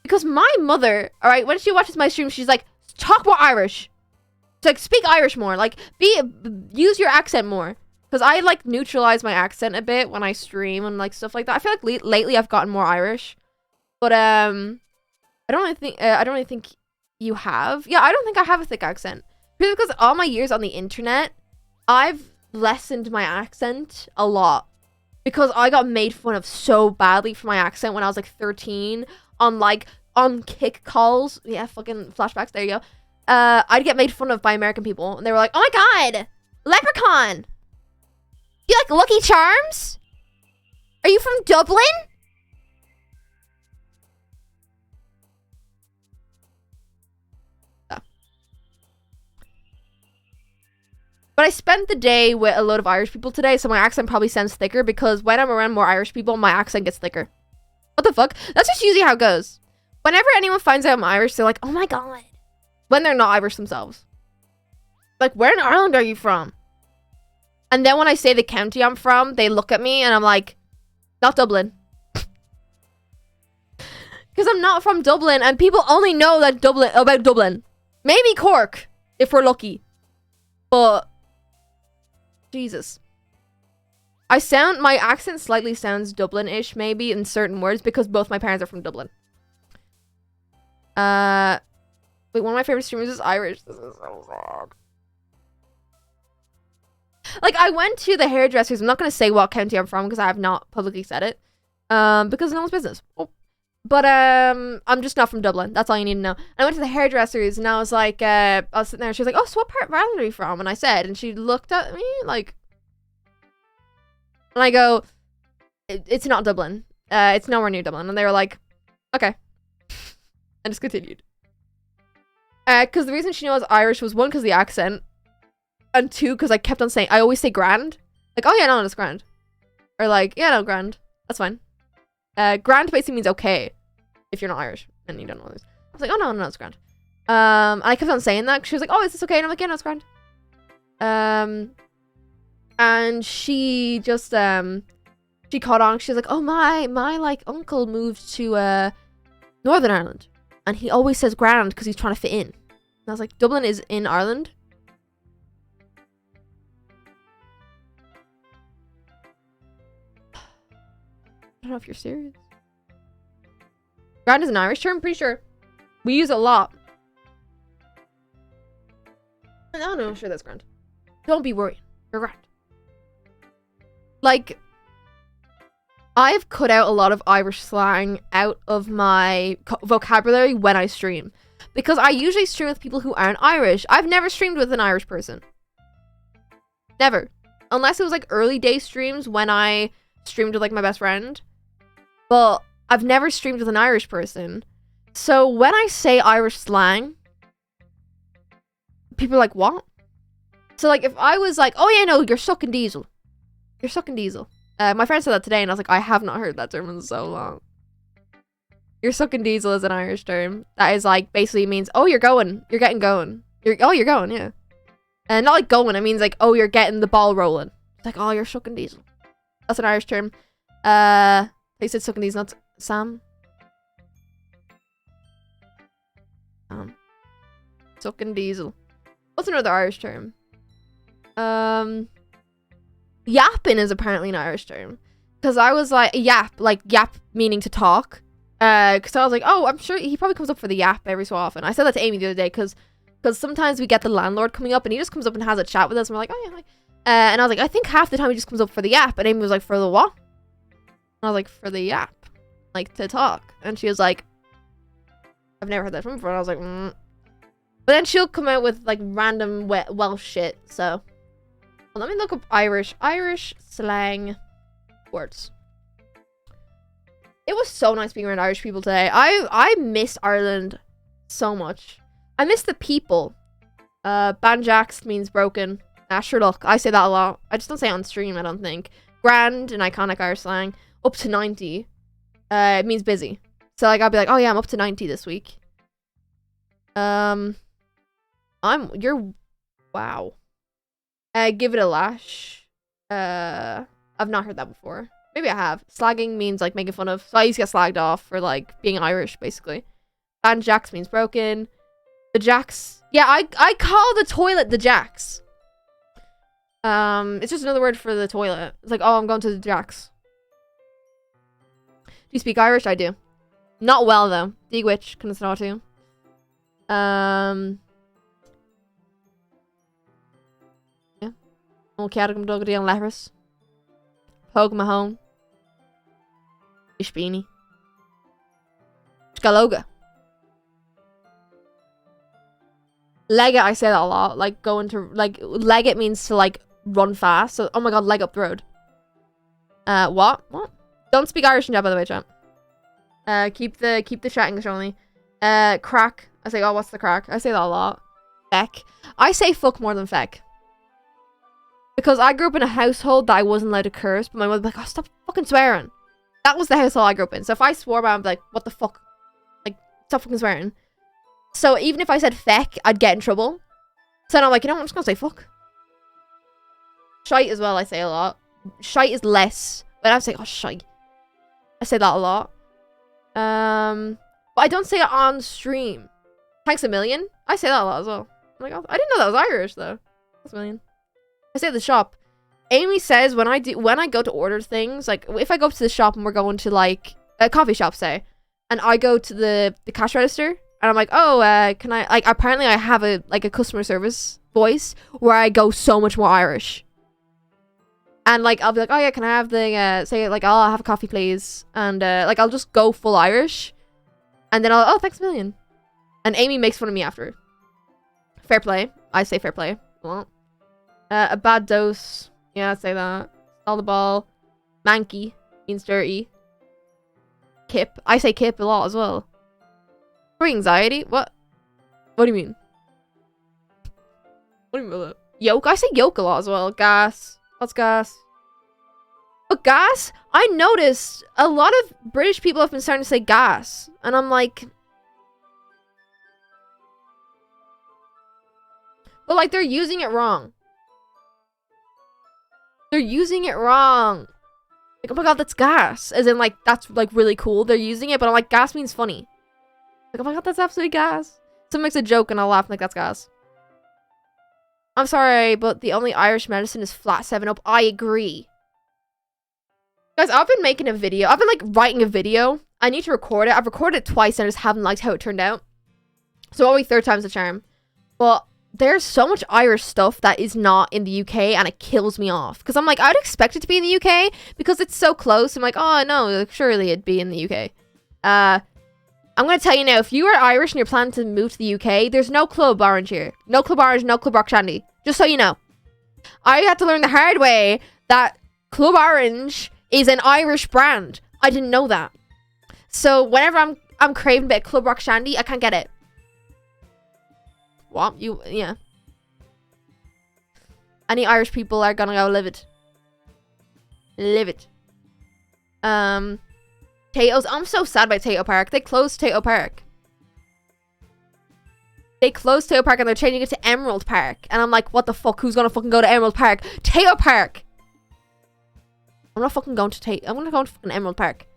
Because my mother, alright, when she watches my stream, she's like, talk more Irish. It's like, speak Irish more. Like, use your accent more. Because I, like, neutralize my accent a bit when I stream and, like, stuff like that. I feel like lately I've gotten more Irish. But, I don't really think you have. Yeah, I don't think I have a thick accent. Because all my years on the internet, I've lessened my accent a lot. Because I got made fun of so badly for my accent when I was, like, 13. On kick calls. Yeah, fucking flashbacks. There you go. I'd get made fun of by American people. And they were like, oh my god! Leprechaun! Do you like Lucky Charms? Are you from Dublin? Oh. But I spent the day with a load of Irish people today, so my accent probably sounds thicker because when I'm around more Irish people, my accent gets thicker. What the fuck? That's just usually how it goes. Whenever anyone finds out I'm Irish, they're like, oh my god. When they're not Irish themselves. Like, where in Ireland are you from? And then when I say the county I'm from, they look at me and I'm like, not Dublin. Because I'm not from Dublin and people only know that about Dublin. Maybe Cork, if we're lucky. But, Jesus. My accent slightly sounds Dublin-ish maybe in certain words because both my parents are from Dublin. Wait, one of my favorite streamers is Irish. This is so sad. Like, I went to the hairdressers. I'm not going to say what county I'm from because I have not publicly said it. Because no one's business. Oh. But, I'm just not from Dublin. That's all you need to know. And I went to the hairdressers and I was like, I was sitting there and she was like, oh, so what part of Ireland are you from? And I said, and she looked at me like, and I go, it's not Dublin. It's nowhere near Dublin. And they were like, okay. And just continued. Because the reason she knows Irish was one, because the accent. And two, because I kept on saying, I always say grand. Like, oh yeah, no, it's grand. Or like, yeah, no, grand. That's fine. Grand basically means okay. If you're not Irish and you don't know this. I was like, oh no, it's grand. And I kept on saying that. She was like, oh, is this okay? And I'm like, yeah, no, it's grand. And she just, she caught on. She was like, oh, my like, uncle moved to, Northern Ireland. And he always says grand because he's trying to fit in. And I was like, Dublin is in Ireland? I don't know if you're serious. Grand is an Irish term? Pretty sure. We use it a lot. No, I'm sure that's grand. Don't be worried. You're grand. Like, I've cut out a lot of Irish slang out of my vocabulary when I stream. Because I usually stream with people who aren't Irish. I've never streamed with an Irish person. Never. Unless it was like early day streams when I streamed with like my best friend. But I've never streamed with an Irish person. So when I say Irish slang, people are like, what? So like if I was like, oh yeah, no, you're sucking diesel. You're sucking diesel. My friend said that today and I was like, I have not heard that term in so long. You're sucking diesel is an Irish term. That is like, basically means, oh, you're going. You're getting going. You're going, yeah. And not like going, it means like, oh, you're getting the ball rolling. It's like, oh, you're sucking diesel. That's an Irish term. They said sucking diesel, not Sam. Sucking diesel. What's another Irish term? Yapping is apparently an Irish term. Because I was like, yap meaning to talk. Because I was like, oh, I'm sure he probably comes up for the yap every so often. I said that to Amy the other day because sometimes we get the landlord coming up and he just comes up and has a chat with us and we're like, oh yeah, like, And I was like, I think half the time he just comes up for the yap. And Amy was like, for the what? And I was like, for the yap. Like, to talk. And she was like, I've never heard that from before. And I was like, But then she'll come out with, like, random Welsh shit. So, well, let me look up Irish slang words. It was so nice being around Irish people today. I miss Ireland so much. I miss the people. Banjaxed means broken. Sure, look, I say that a lot. I just don't say it on stream, I don't think. Grand, an iconic Irish slang. Up to 90. It means busy. So, like, I'll be like, oh yeah, I'm up to 90 this week. Wow. Give it a lash. I've not heard that before. Maybe I have. Slagging means, like, making fun of. So I used to get slagged off for, like, being Irish, basically. Banjax means broken. The jacks. Yeah, I call the toilet the jacks. It's just another word for the toilet. It's like, oh, I'm going to the jacks. Do you speak Irish? I do. Not well, though. Digwich, can I to. Yeah. Old Cadagum Doggy on Letters. Pogue Mahone. Ishbeanie. Scaloga. Leg it, I say that a lot. Like, going to, like, leg it means to, like, run fast. So, oh my god, leg up the road. What? Don't speak Irish in chat, by the way, chat. Keep the chat English only. Crack. I say, oh, what's the crack? I say that a lot. Feck. I say fuck more than feck. Because I grew up in a household that I wasn't allowed to curse, but my mother would be like, oh, stop fucking swearing. That was the household I grew up in. So if I swore, my mom would be like, what the fuck? Like, stop fucking swearing. So even if I said feck, I'd get in trouble. So then I'm like, you know what, I'm just gonna say fuck. Shite as well, I say a lot. Shite is less. But I say, oh, shite. I say that a lot. But I don't say it on stream. Thanks a million. I say that a lot as well. I'm like, oh, I didn't know that was Irish though. Thanks a million. I say at the shop. Amy says when I go to order things, like if I go up to the shop and we're going to like a coffee shop, say, and I go to the cash register and I'm like, oh, can I, like, apparently I have a customer service voice where I go so much more Irish. And like I'll be like, oh yeah, can I have the say like, oh, I'll have a coffee please, and like I'll just go full Irish, and then oh, thanks a million. And Amy makes fun of me after. Fair play. I say fair play. Well, a bad dose. Yeah, I'd say that. All the ball. Manky means dirty. Kip. I say kip a lot as well. For anxiety? What? What do you mean? What do you mean by that? Yoke? I say yoke a lot as well. Gas. What's gas? But gas? I noticed a lot of British people have been starting to say gas. And I'm like... But like, they're using it wrong. They're using it wrong. Like, oh my god, that's gas. As in, like, that's, like, really cool. They're using it, but I'm like, gas means funny. Like, oh my god, that's absolutely gas. Someone makes a joke and I'll laugh like, that's gas. I'm sorry, but the only Irish medicine is flat 7-Up. I agree. Guys, I've been making a video. I've been, like, writing a video. I need to record it. I've recorded it twice and I just haven't liked how it turned out. So probably third time's the charm. But there's so much Irish stuff that is not in the UK and it kills me off. Because I'm like, I'd expect it to be in the UK because it's so close. I'm like, oh, no, surely it'd be in the UK. I'm going to tell you now, if you are Irish and you're planning to move to the UK, there's no Club Orange here. No Club Orange, no Club Rock Shandy. Just so you know. I had to learn the hard way that Club Orange is an Irish brand. I didn't know that. So whenever I'm craving a bit of Club Rock Shandy, I can't get it. What? Yeah. Any Irish people are gonna go live it. Live it. Tato's. I'm so sad by Tato Park. They closed Tato Park. They closed Tato Park and they're changing it to Emerald Park. And I'm like, what the fuck? Who's gonna fucking go to Emerald Park? Tato Park! I'm not fucking going to Tato. I'm gonna go to fucking Emerald Park.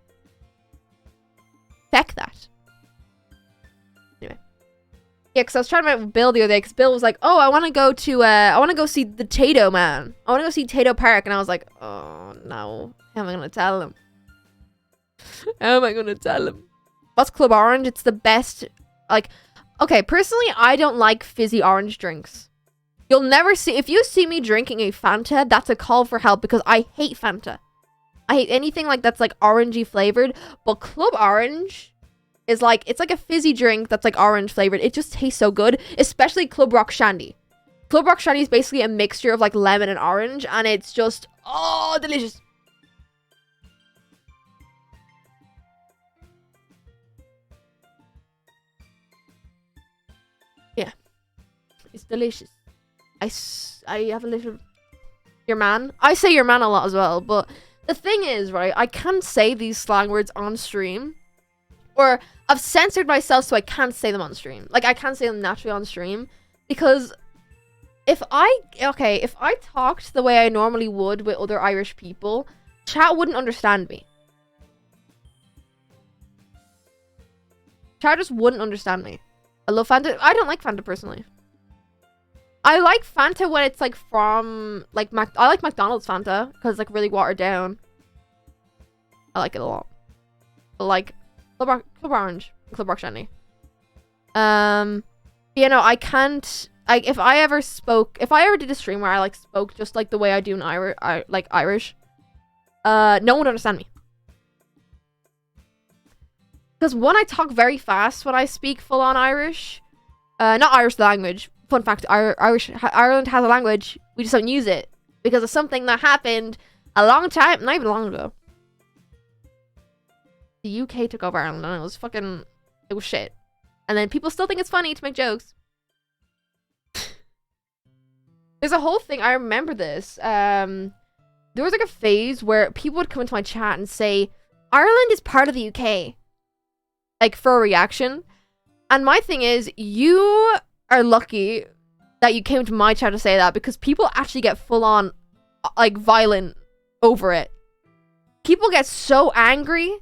Feck that. Anyway. Yeah, because I was trying to with Bill the other day, because Bill was like, oh, I want to go to, I want to go see the Tato man. I want to go see Tato Park. And I was like, oh, no. How am I going to tell him? How am I going to tell him? What's Club Orange? It's the best, like, okay, personally, I don't like fizzy orange drinks. You'll never see... If you see me drinking a Fanta, that's a call for help because I hate Fanta. I hate anything like that's like orangey flavored. But Club Orange is like... It's like a fizzy drink that's like orange flavored. It just tastes so good. Especially Club Rock Shandy. Club Rock Shandy is basically a mixture of like lemon and orange. And it's just... Oh, delicious. Yeah. It's delicious. I have a little... Your man? I say your man a lot as well, but the thing is, right, I can't say these slang words on stream. Or I've censored myself so I can't say them on stream. Like, I can't say them naturally on stream. Because if I talked the way I normally would with other Irish people, chat wouldn't understand me. Chat just wouldn't understand me. I love Fanta. I don't like Fanta personally. I like Fanta when it's like from like I like McDonald's Fanta because it's like really watered down. I like it a lot. I like Club Orange, Club Rock Shandy. You know, I can't. If I ever did a stream where I like spoke just like the way I do in Irish, no one would understand me. Because when I talk very fast when I speak full on Irish, not Irish language. Fun fact, Ireland has a language, we just don't use it. Because of something that happened a long time, not even long ago. The UK took over Ireland and it was shit. And then people still think it's funny to make jokes. There's a whole thing, I remember this. There was like a phase where people would come into my chat and say, Ireland is part of the UK. Like, for a reaction. And my thing is, you are lucky that you came to my chat to say that because people actually get full on like violent over it. People get so angry.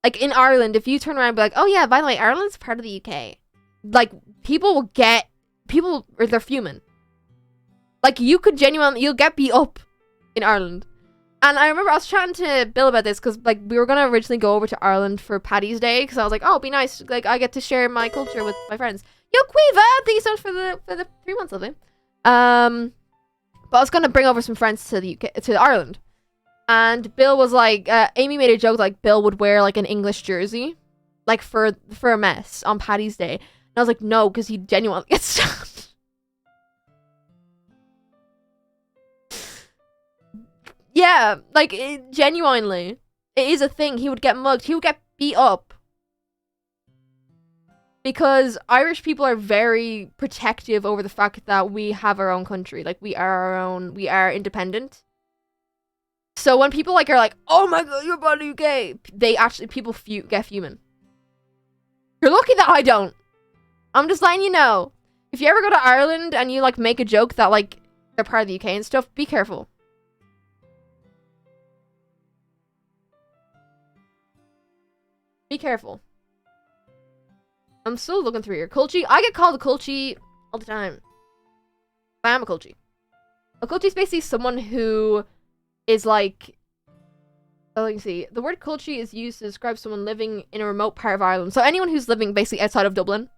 Like in Ireland, if you turn around and be like, oh yeah, by the way, Ireland's part of the UK. Like they're fuming. Like you'll get beat up in Ireland. And I remember I was chatting to Bill about this because like we were gonna originally go over to Ireland for Paddy's Day because I was like, oh, it'd be nice, like I get to share my culture with my friends. Yo, Quiva, thank you so much for the 3 months, lovely. But I was gonna bring over some friends to the UK, to Ireland, and Bill was like, Amy made a joke like Bill would wear like an English jersey, like for a mess on Paddy's Day, and I was like, no, because he genuinely gets stabbed. Yeah, like genuinely, it is a thing. He would get mugged. He would get beat up. Because Irish people are very protective over the fact that we have our own country. Like, we are independent. So when people like are like, oh my god, you're part of the UK, people get fuming. You're lucky that I don't. I'm just letting you know. If you ever go to Ireland and you like make a joke that like they're part of the UK and stuff, be careful. Be careful. I'm still looking through your Culchie. I get called a Culchie all the time. I am a Culchie. A Culchie is basically someone who is like... Oh, let me see. The word Culchie is used to describe someone living in a remote part of Ireland. So anyone who's living basically outside of Dublin.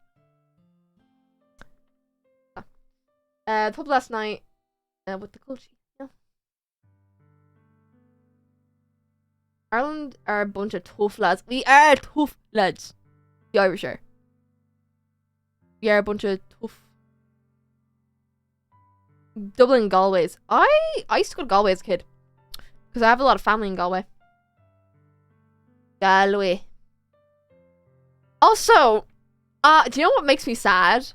The pub last night with the Culchie. Yeah. Ireland are a bunch of tough lads. We are tough lads. The Irish are. We are a bunch of tough. Dublin, Galway's. I used to go to Galway as a kid. Because I have a lot of family in Galway. Galway. Also, do you know what makes me sad?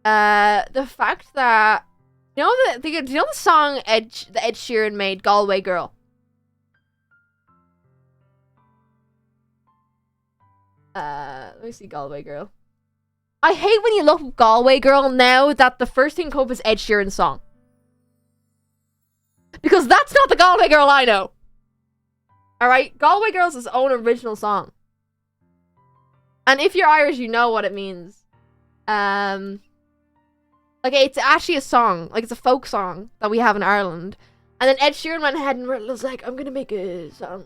The fact that do you know the song the Ed Sheeran made, Galway Girl? Let me see Galway Girl. I hate when you look up Galway Girl now that the first thing comes up is Ed Sheeran's song. Because that's not the Galway Girl I know. Alright? Galway Girl's his own original song. And if you're Irish, you know what it means. Like, it's actually a song. Like, it's a folk song that we have in Ireland. And then Ed Sheeran went ahead and was like, I'm gonna make a song.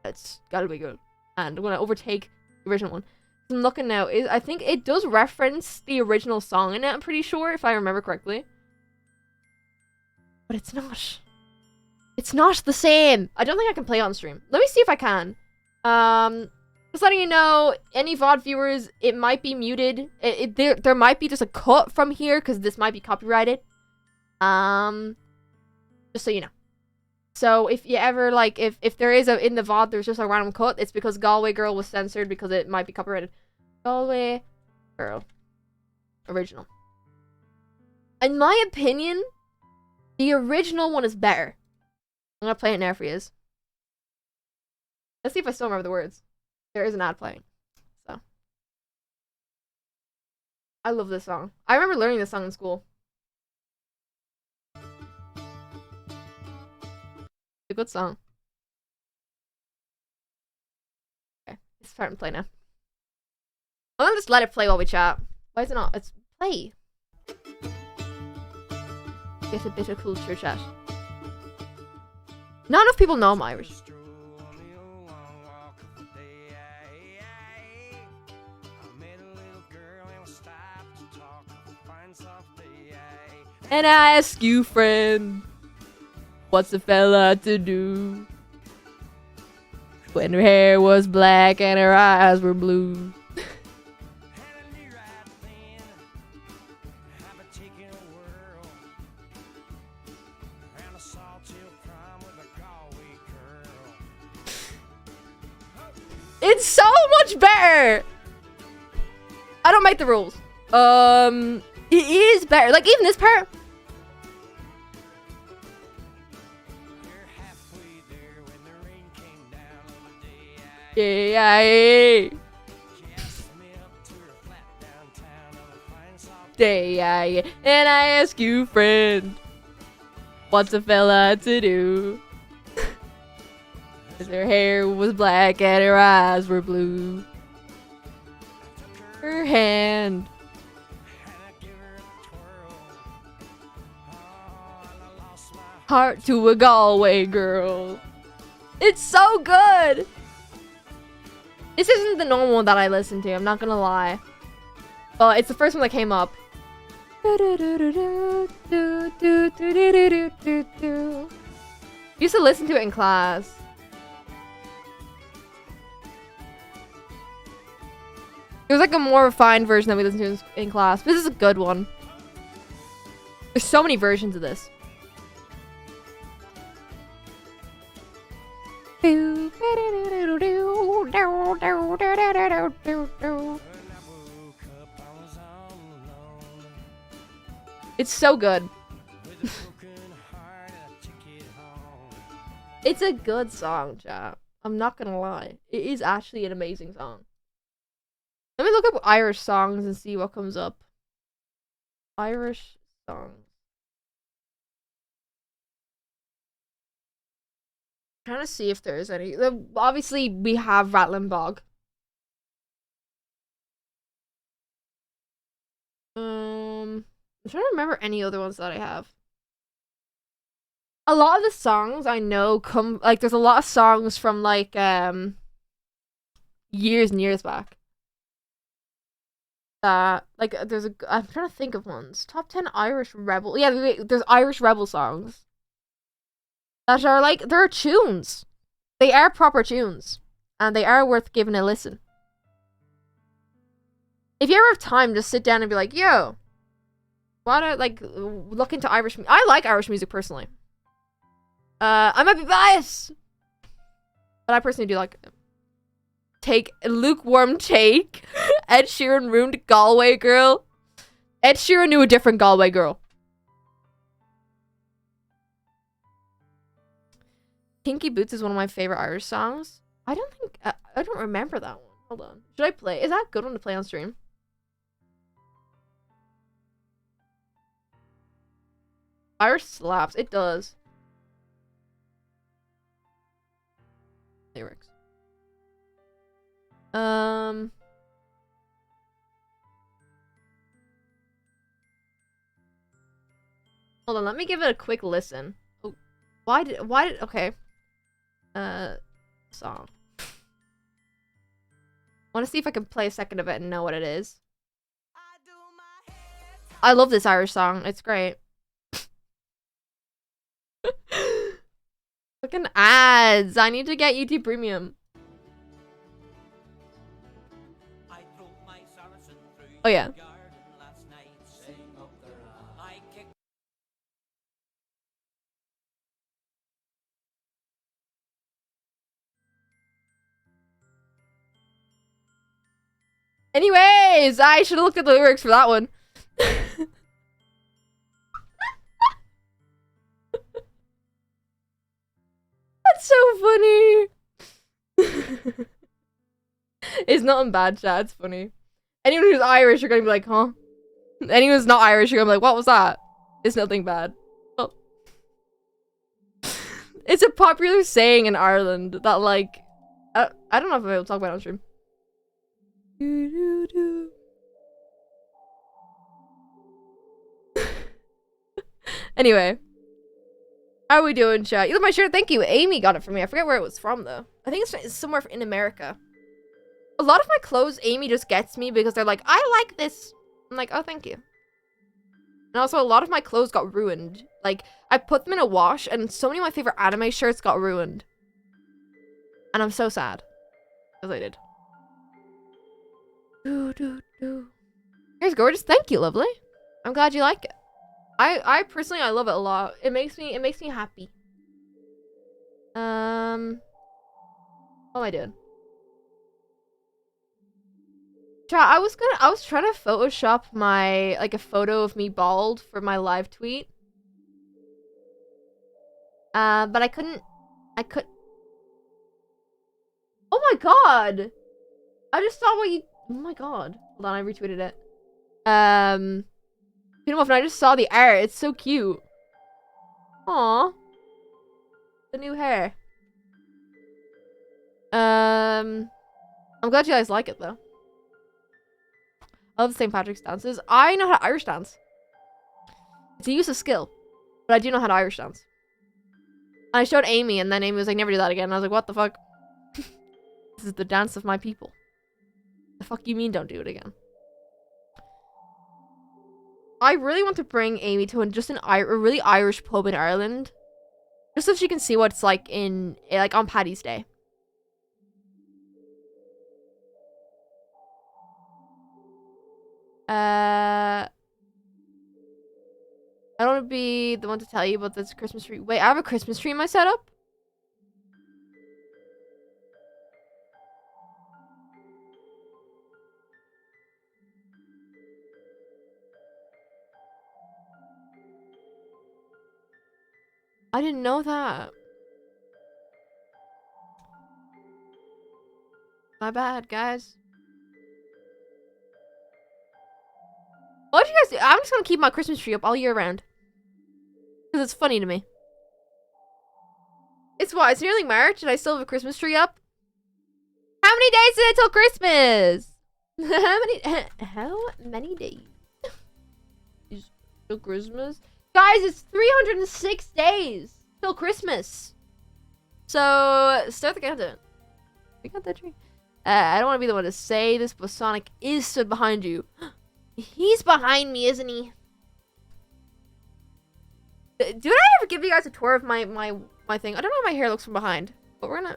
It's Galway Girl. And I'm gonna overtake the original one. I'm looking now. I think it does reference the original song in it, I'm pretty sure, if I remember correctly. But it's not. It's not the same. I don't think I can play it on stream. Let me see if I can. Just letting you know, any VOD viewers, it might be muted. There might be just a cut from here, because this might be copyrighted. Just so you know. So if you ever, like, if there is in the VOD, there's just a random cut, it's because Galway Girl was censored because it might be copyrighted. Galway Girl. Original. In my opinion, the original one is better. I'm gonna play it now for you. Let's see if I still remember the words. There is an ad playing. So. I love this song. I remember learning this song in school. It's a good song. Okay, it's starting to play now. I'm gonna just let it play while we chat. Why is it not? It's play. Get a bit of culture chat. Not enough people know I'm Irish. And I ask you, friend, what's a fella to do when her hair was black and her eyes were blue? It's so much better. I don't make the rules. It is better. Like, even this part. Yeah. Yeah. And I ask you, friend, what's a fella to do? Her hair was black and her eyes were blue. Her hand. Heart to a Galway girl. It's so good. This isn't the normal one that I listen to, I'm not gonna lie. But it's the first one that came up. Used to listen to it in class. There's like a more refined version that we listen to in class. This is a good one. There's so many versions of this. It's so good. It's a good song, chat. I'm not gonna lie. It is actually an amazing song. Let me look up Irish songs and see what comes up. Irish songs. Trying to see if there's any. Obviously, we have Rattling Bog. I'm trying to remember any other ones that I have. A lot of the songs I know come like there's a lot of songs from like years and years back. Like there's a I'm trying to think of ones. Top 10 Irish rebel. Yeah, there's Irish rebel songs. That are like, they're tunes. They are proper tunes. And they are worth giving a listen. If you ever have time, just sit down and be like, yo, wanna like look into Irish music. I like Irish music personally. I might be biased, but I personally do like it. Take lukewarm take. Ed Sheeran ruined Galway Girl. Ed Sheeran knew a different Galway Girl. Pinky Boots is one of my favorite Irish songs. I don't remember that one. Hold on. Should I play? Is that a good one to play on stream? Irish slaps. It does. Lyrics. Hold on, let me give it a quick listen. Oh, why did, okay. Song. want to see if I can play a second of it and know what it is. I love this Irish song. It's great. Fucking ads. I need to get YouTube Premium. Oh, yeah. Anyways, I should have looked at the lyrics for that one. That's so funny. It's nothing bad, chat. It's funny. Anyone who's Irish, you're gonna be like, huh? Anyone who's not Irish, you're gonna be like, what was that? It's nothing bad. Oh. It's a popular saying in Ireland that, like, I don't know if I'll talk about it on stream. Anyway, how are we doing, chat? You love my shirt? Thank you. Amy got it for me. I forget where it was from, though. I think it's somewhere in America. A lot of my clothes, Amy just gets me because they're like, I like this. I'm like, oh, thank you. And also, a lot of my clothes got ruined. Like, I put them in a wash, and so many of my favorite anime shirts got ruined. And I'm so sad. Because I did. Here's gorgeous. Thank you, lovely. I'm glad you like it. I personally, I love it a lot. It makes me happy. What am I doing? I was trying to Photoshop my, like, a photo of me bald for my live tweet. But I couldn't. Oh my god! I just saw what you. Oh my god! Hold on, I retweeted it. You know what? I just saw the art. It's so cute. Aww. The new hair. I'm glad you guys like it though. I love the St. Patrick's dances. I know how to Irish dance. It's a use of skill, but I do know how to Irish dance. And I showed Amy, and then Amy was like, "Never do that again." And I was like, "What the fuck? This is the dance of my people. The fuck you mean don't do it again?" I really want to bring Amy to a really Irish pub in Ireland, just so she can see what it's like on Paddy's Day. I don't want to be the one to tell you about this Christmas tree. Wait, I have a Christmas tree in my setup? I didn't know that. My bad, guys. What do you guys do? I'm just gonna keep my Christmas tree up all year round. Because it's funny to me. It's what? It's nearly March and I still have a Christmas tree up? How many days is it till Christmas? How many days? Is till Christmas? Guys, it's 306 days till Christmas. So, start the countdown. We got that tree. I don't want to be the one to say this, but Sonic is stood behind you. He's behind me, isn't he? Did I ever give you guys a tour of my thing? I don't know how my hair looks from behind, but we're gonna...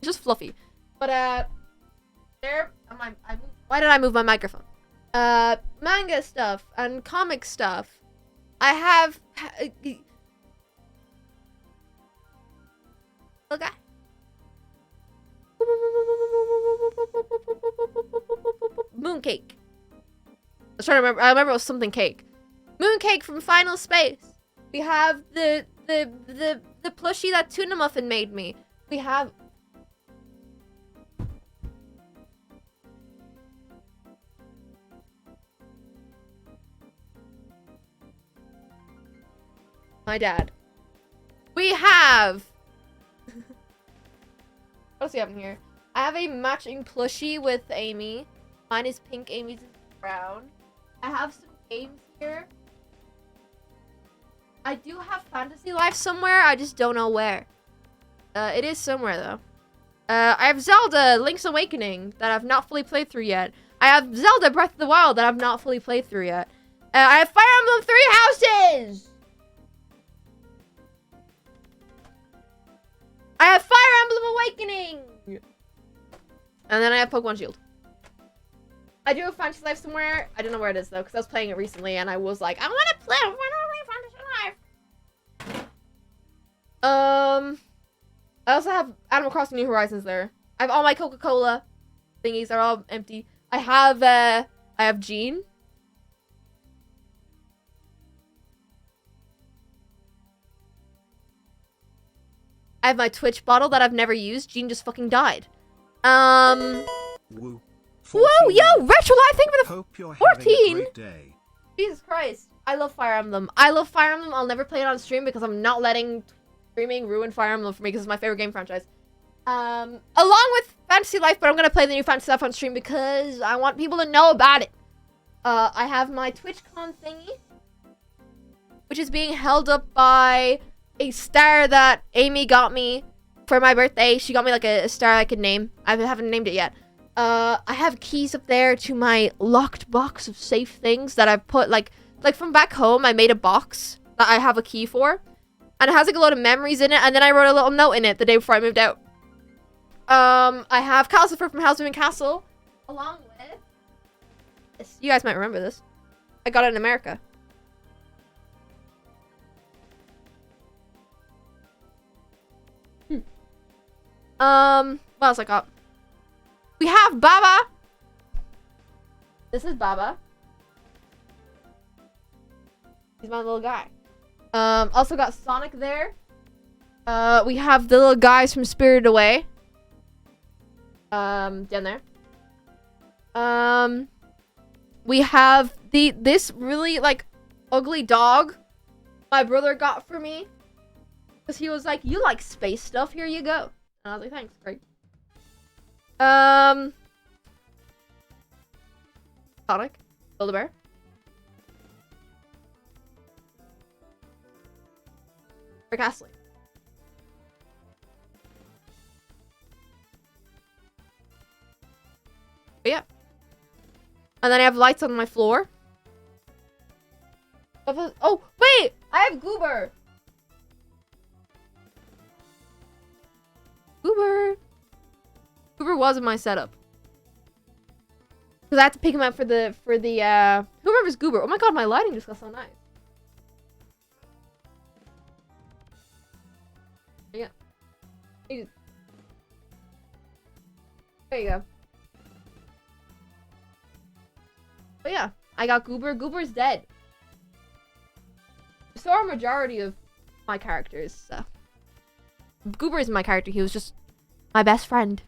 It's just fluffy. But, there... Why did I move my microphone? Manga stuff and comic stuff. I have... Okay. Mooncake. I was trying to remember. I remember it was something cake. Mooncake from Final Space. We have the plushie that Tuna Muffin made me. We have... my dad. We have... what else do we have in here? I have a matching plushie with Amy. Mine is pink, Amy's is brown. I have some games here. I do have Fantasy Life somewhere, I just don't know where. It is somewhere though. I have Zelda Link's Awakening that I've not fully played through yet. I have Zelda Breath of the Wild that I've not fully played through yet. I have Fire Emblem Three Houses! I have Fire Emblem Awakening! And then I have Pokemon Shield. I do have Fantasy Life somewhere. I don't know where it is though, because I was playing it recently and I was like, I want to play Fantasy Life. I also have Animal Crossing New Horizons there. I have all my Coca-Cola thingies are all empty. I have Jean. I have my Twitch bottle that I've never used. Jean just fucking died. Woo. Whoa, yo, Retro Life, thank you for the Hope you're 14. having a great day. Jesus Christ. I love Fire Emblem. I love Fire Emblem. I'll never play it on stream because I'm not letting streaming ruin Fire Emblem for me because it's my favorite game franchise. Along with Fantasy Life, but I'm going to play the new Fantasy Life on stream because I want people to know about it. I have my TwitchCon thingy, which is being held up by a star that Amy got me for my birthday. She got me like a star I could name. I haven't named it yet. I have keys up there to my locked box of safe things that I've put, like from back home, I made a box that I have a key for. And it has like a lot of memories in it, and then I wrote a little note in it the day before I moved out. I have Calcifer from Houseman Castle, along with... You guys might remember this. I got it in America. What else I got? We have Baba. This is Baba. He's my little guy. Also got Sonic there. We have the little guys from Spirited Away. Down there. We have this really like ugly dog my brother got for me. Because he was like, you like space stuff, here you go. And I was like, thanks, great. Sonic, Build-A-Bear. Rick Astley. But yeah. And then I have lights on my floor. Oh, wait! I have Goober! Goober! Goober was in my setup. Because I had to pick him up for the, who remembers Goober? Oh my god, my lighting just got so nice. Yeah. There you go. But yeah, I got Goober. Goober's dead. So are a majority of my characters, so. Goober is my character. He was just my best friend.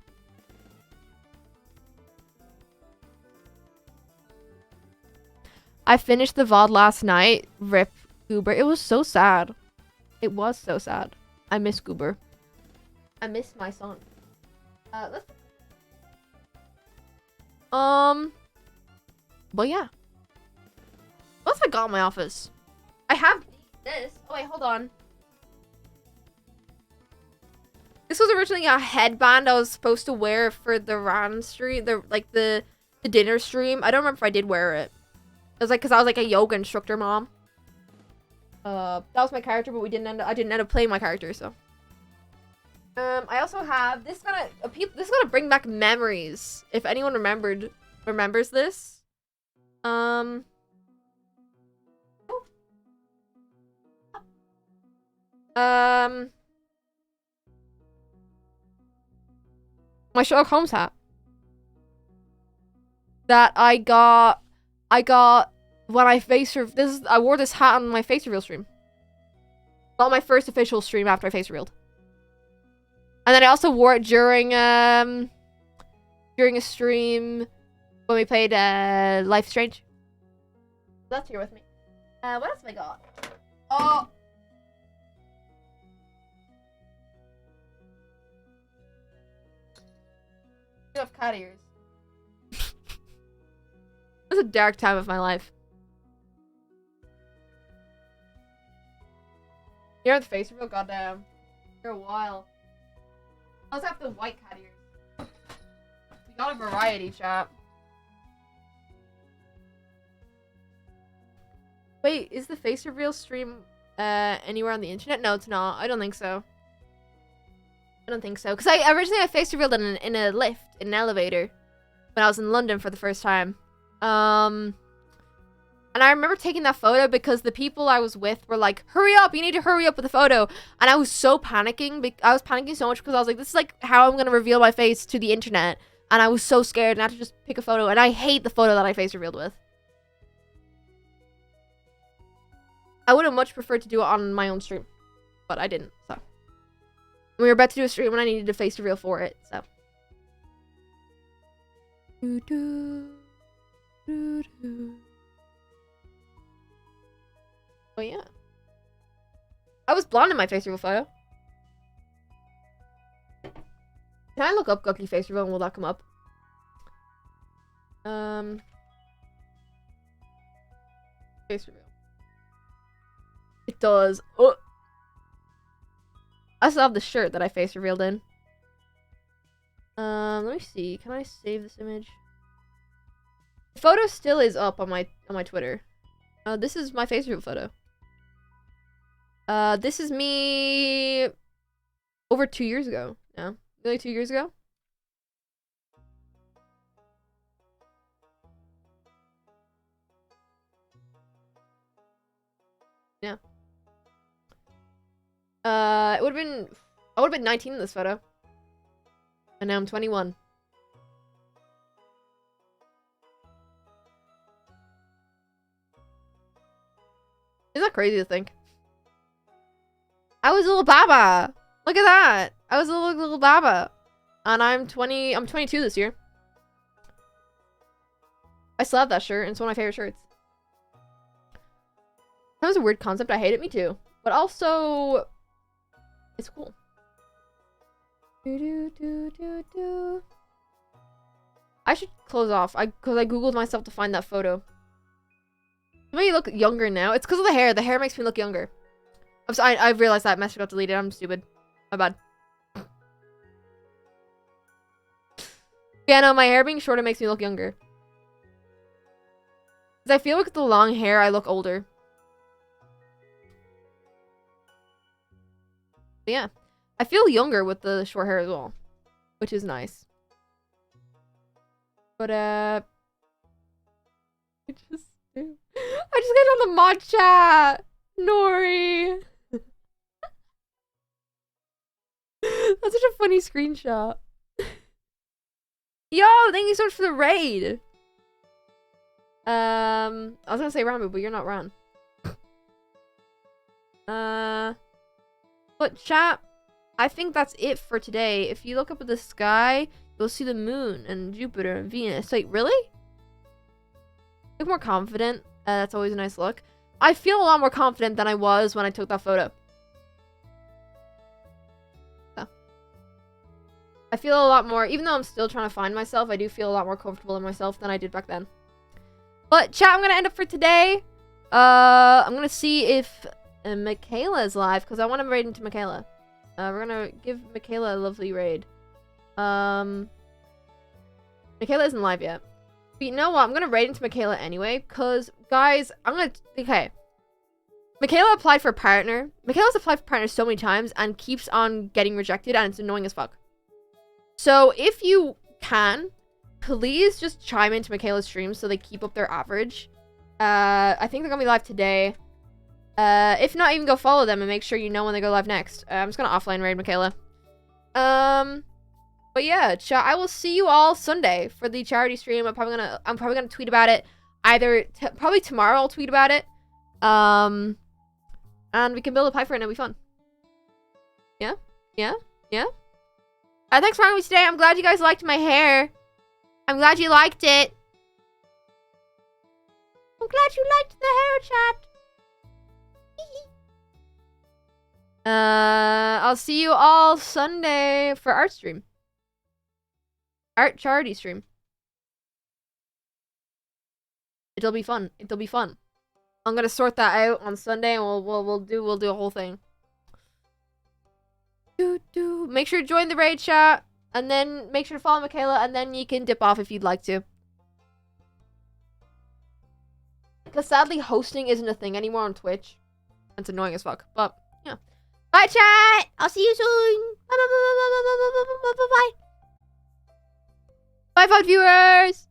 I finished the VOD last night. Rip Goober. It was so sad. It was so sad. I miss Goober. I miss my son. Let's... But yeah. What else I got in my office? I have this. Oh wait, hold on. This was originally a headband I was supposed to wear for the RAN stream, the dinner stream. I don't remember if I did wear it. It was like because I was like a yoga instructor mom. That was my character, but I didn't end up playing my character, so. I also have this is gonna bring back memories. If anyone remembers this. Oh. My Sherlock Holmes hat that I got when I I wore this hat on my face reveal stream. Well, my first official stream after I face revealed. And then I also wore it during a stream when we played Life is Strange. That's here with me. What else have I got? Oh. You have cat ears. It was a dark time of my life. You're at the face reveal? Goddamn. You're a while. I also have the white cat ears. We got a variety, chat. Wait, is the face reveal stream anywhere on the internet? No, it's not. I don't think so. I don't think so. Because I originally I face revealed in a lift, in an elevator, when I was in London for the first time. And I remember taking that photo because the people I was with were like, hurry up, you need to hurry up with the photo. And I was so panicking. I was panicking so much because I was like, this is like how I'm going to reveal my face to the internet. And I was so scared and I had to just pick a photo. And I hate the photo that I face revealed with. I would have much preferred to do it on my own stream. But I didn't, so. We were about to do a stream and I needed a face reveal for it, so. Oh yeah. I was blonde in my face reveal photo. Can I look up Guqqie face reveal and will that come up? Face reveal. It does. Oh. I still have the shirt that I face revealed in. Let me see. Can I save this image? The photo still is up on my Twitter. This is my face reveal photo. This is me over 2 years ago. Yeah, really 2 years ago. Yeah. It would have been, I would have been 19 in this photo. And now I'm 21. Isn't that crazy to think? I was a little baba. Look at that. I was a little baba. And I'm 22 this year. I still have that shirt and it's one of my favorite shirts. That was a weird concept. I hate it. Me too. But also, it's cool. I should close off. Because I googled myself to find that photo. It made me look younger now. It's because of the hair. The hair makes me look younger. I'm sorry. I realized that. Message got deleted. I'm stupid. My bad. Yeah, no, my hair being shorter makes me look younger. Because I feel like with the long hair, I look older. But yeah. I feel younger with the short hair as well. Which is nice. But, I just got on the mod chat. Nori. That's such a funny screenshot. Yo, thank you so much for the raid. I was gonna say Ramu, but you're not Ran. But chat, I think that's it for today. If you look up at the sky, you'll see the moon and Jupiter and Venus. Like, really? Look more confident. That's always a nice look. I feel a lot more confident than I was when I took that photo. So. I feel a lot more, even though I'm still trying to find myself, I do feel a lot more comfortable in myself than I did back then. But chat, I'm going to end up for today. I'm going to see if Michaela is live, because I want to raid into Michaela. We're going to give Michaela a lovely raid. Michaela isn't live yet. But you know what? I'm going to raid into Michaela anyway, because, guys, okay. Michaela applied for a partner. Michaela's applied for partner so many times and keeps on getting rejected, and it's annoying as fuck. So, if you can, please just chime into Michaela's streams so they keep up their average. I think they're going to be live today. If not, even go follow them and make sure you know when they go live next. I'm just going to offline raid Michaela. But yeah, chat, I will see you all Sunday for the charity stream. I'm probably gonna tweet about it. Either probably tomorrow I'll tweet about it. And we can build a pipe for it and it'll be fun. Yeah? Yeah? Yeah? Thanks for having me today. I'm glad you guys liked my hair. I'm glad you liked it. I'm glad you liked the hair, chat. I'll see you all Sunday for art stream. Art charity stream. It'll be fun. It'll be fun. I'm gonna sort that out on Sunday and we'll do a whole thing. Make sure to join the raid chat. And then make sure to follow Michaela. And then you can dip off if you'd like to. Because sadly, hosting isn't a thing anymore on Twitch. It's annoying as fuck. But, yeah. Bye, chat! I'll see you soon! Bye, bye, bye, bye, bye, bye, bye, bye, bye, bye, bye. Bye, VOD viewers!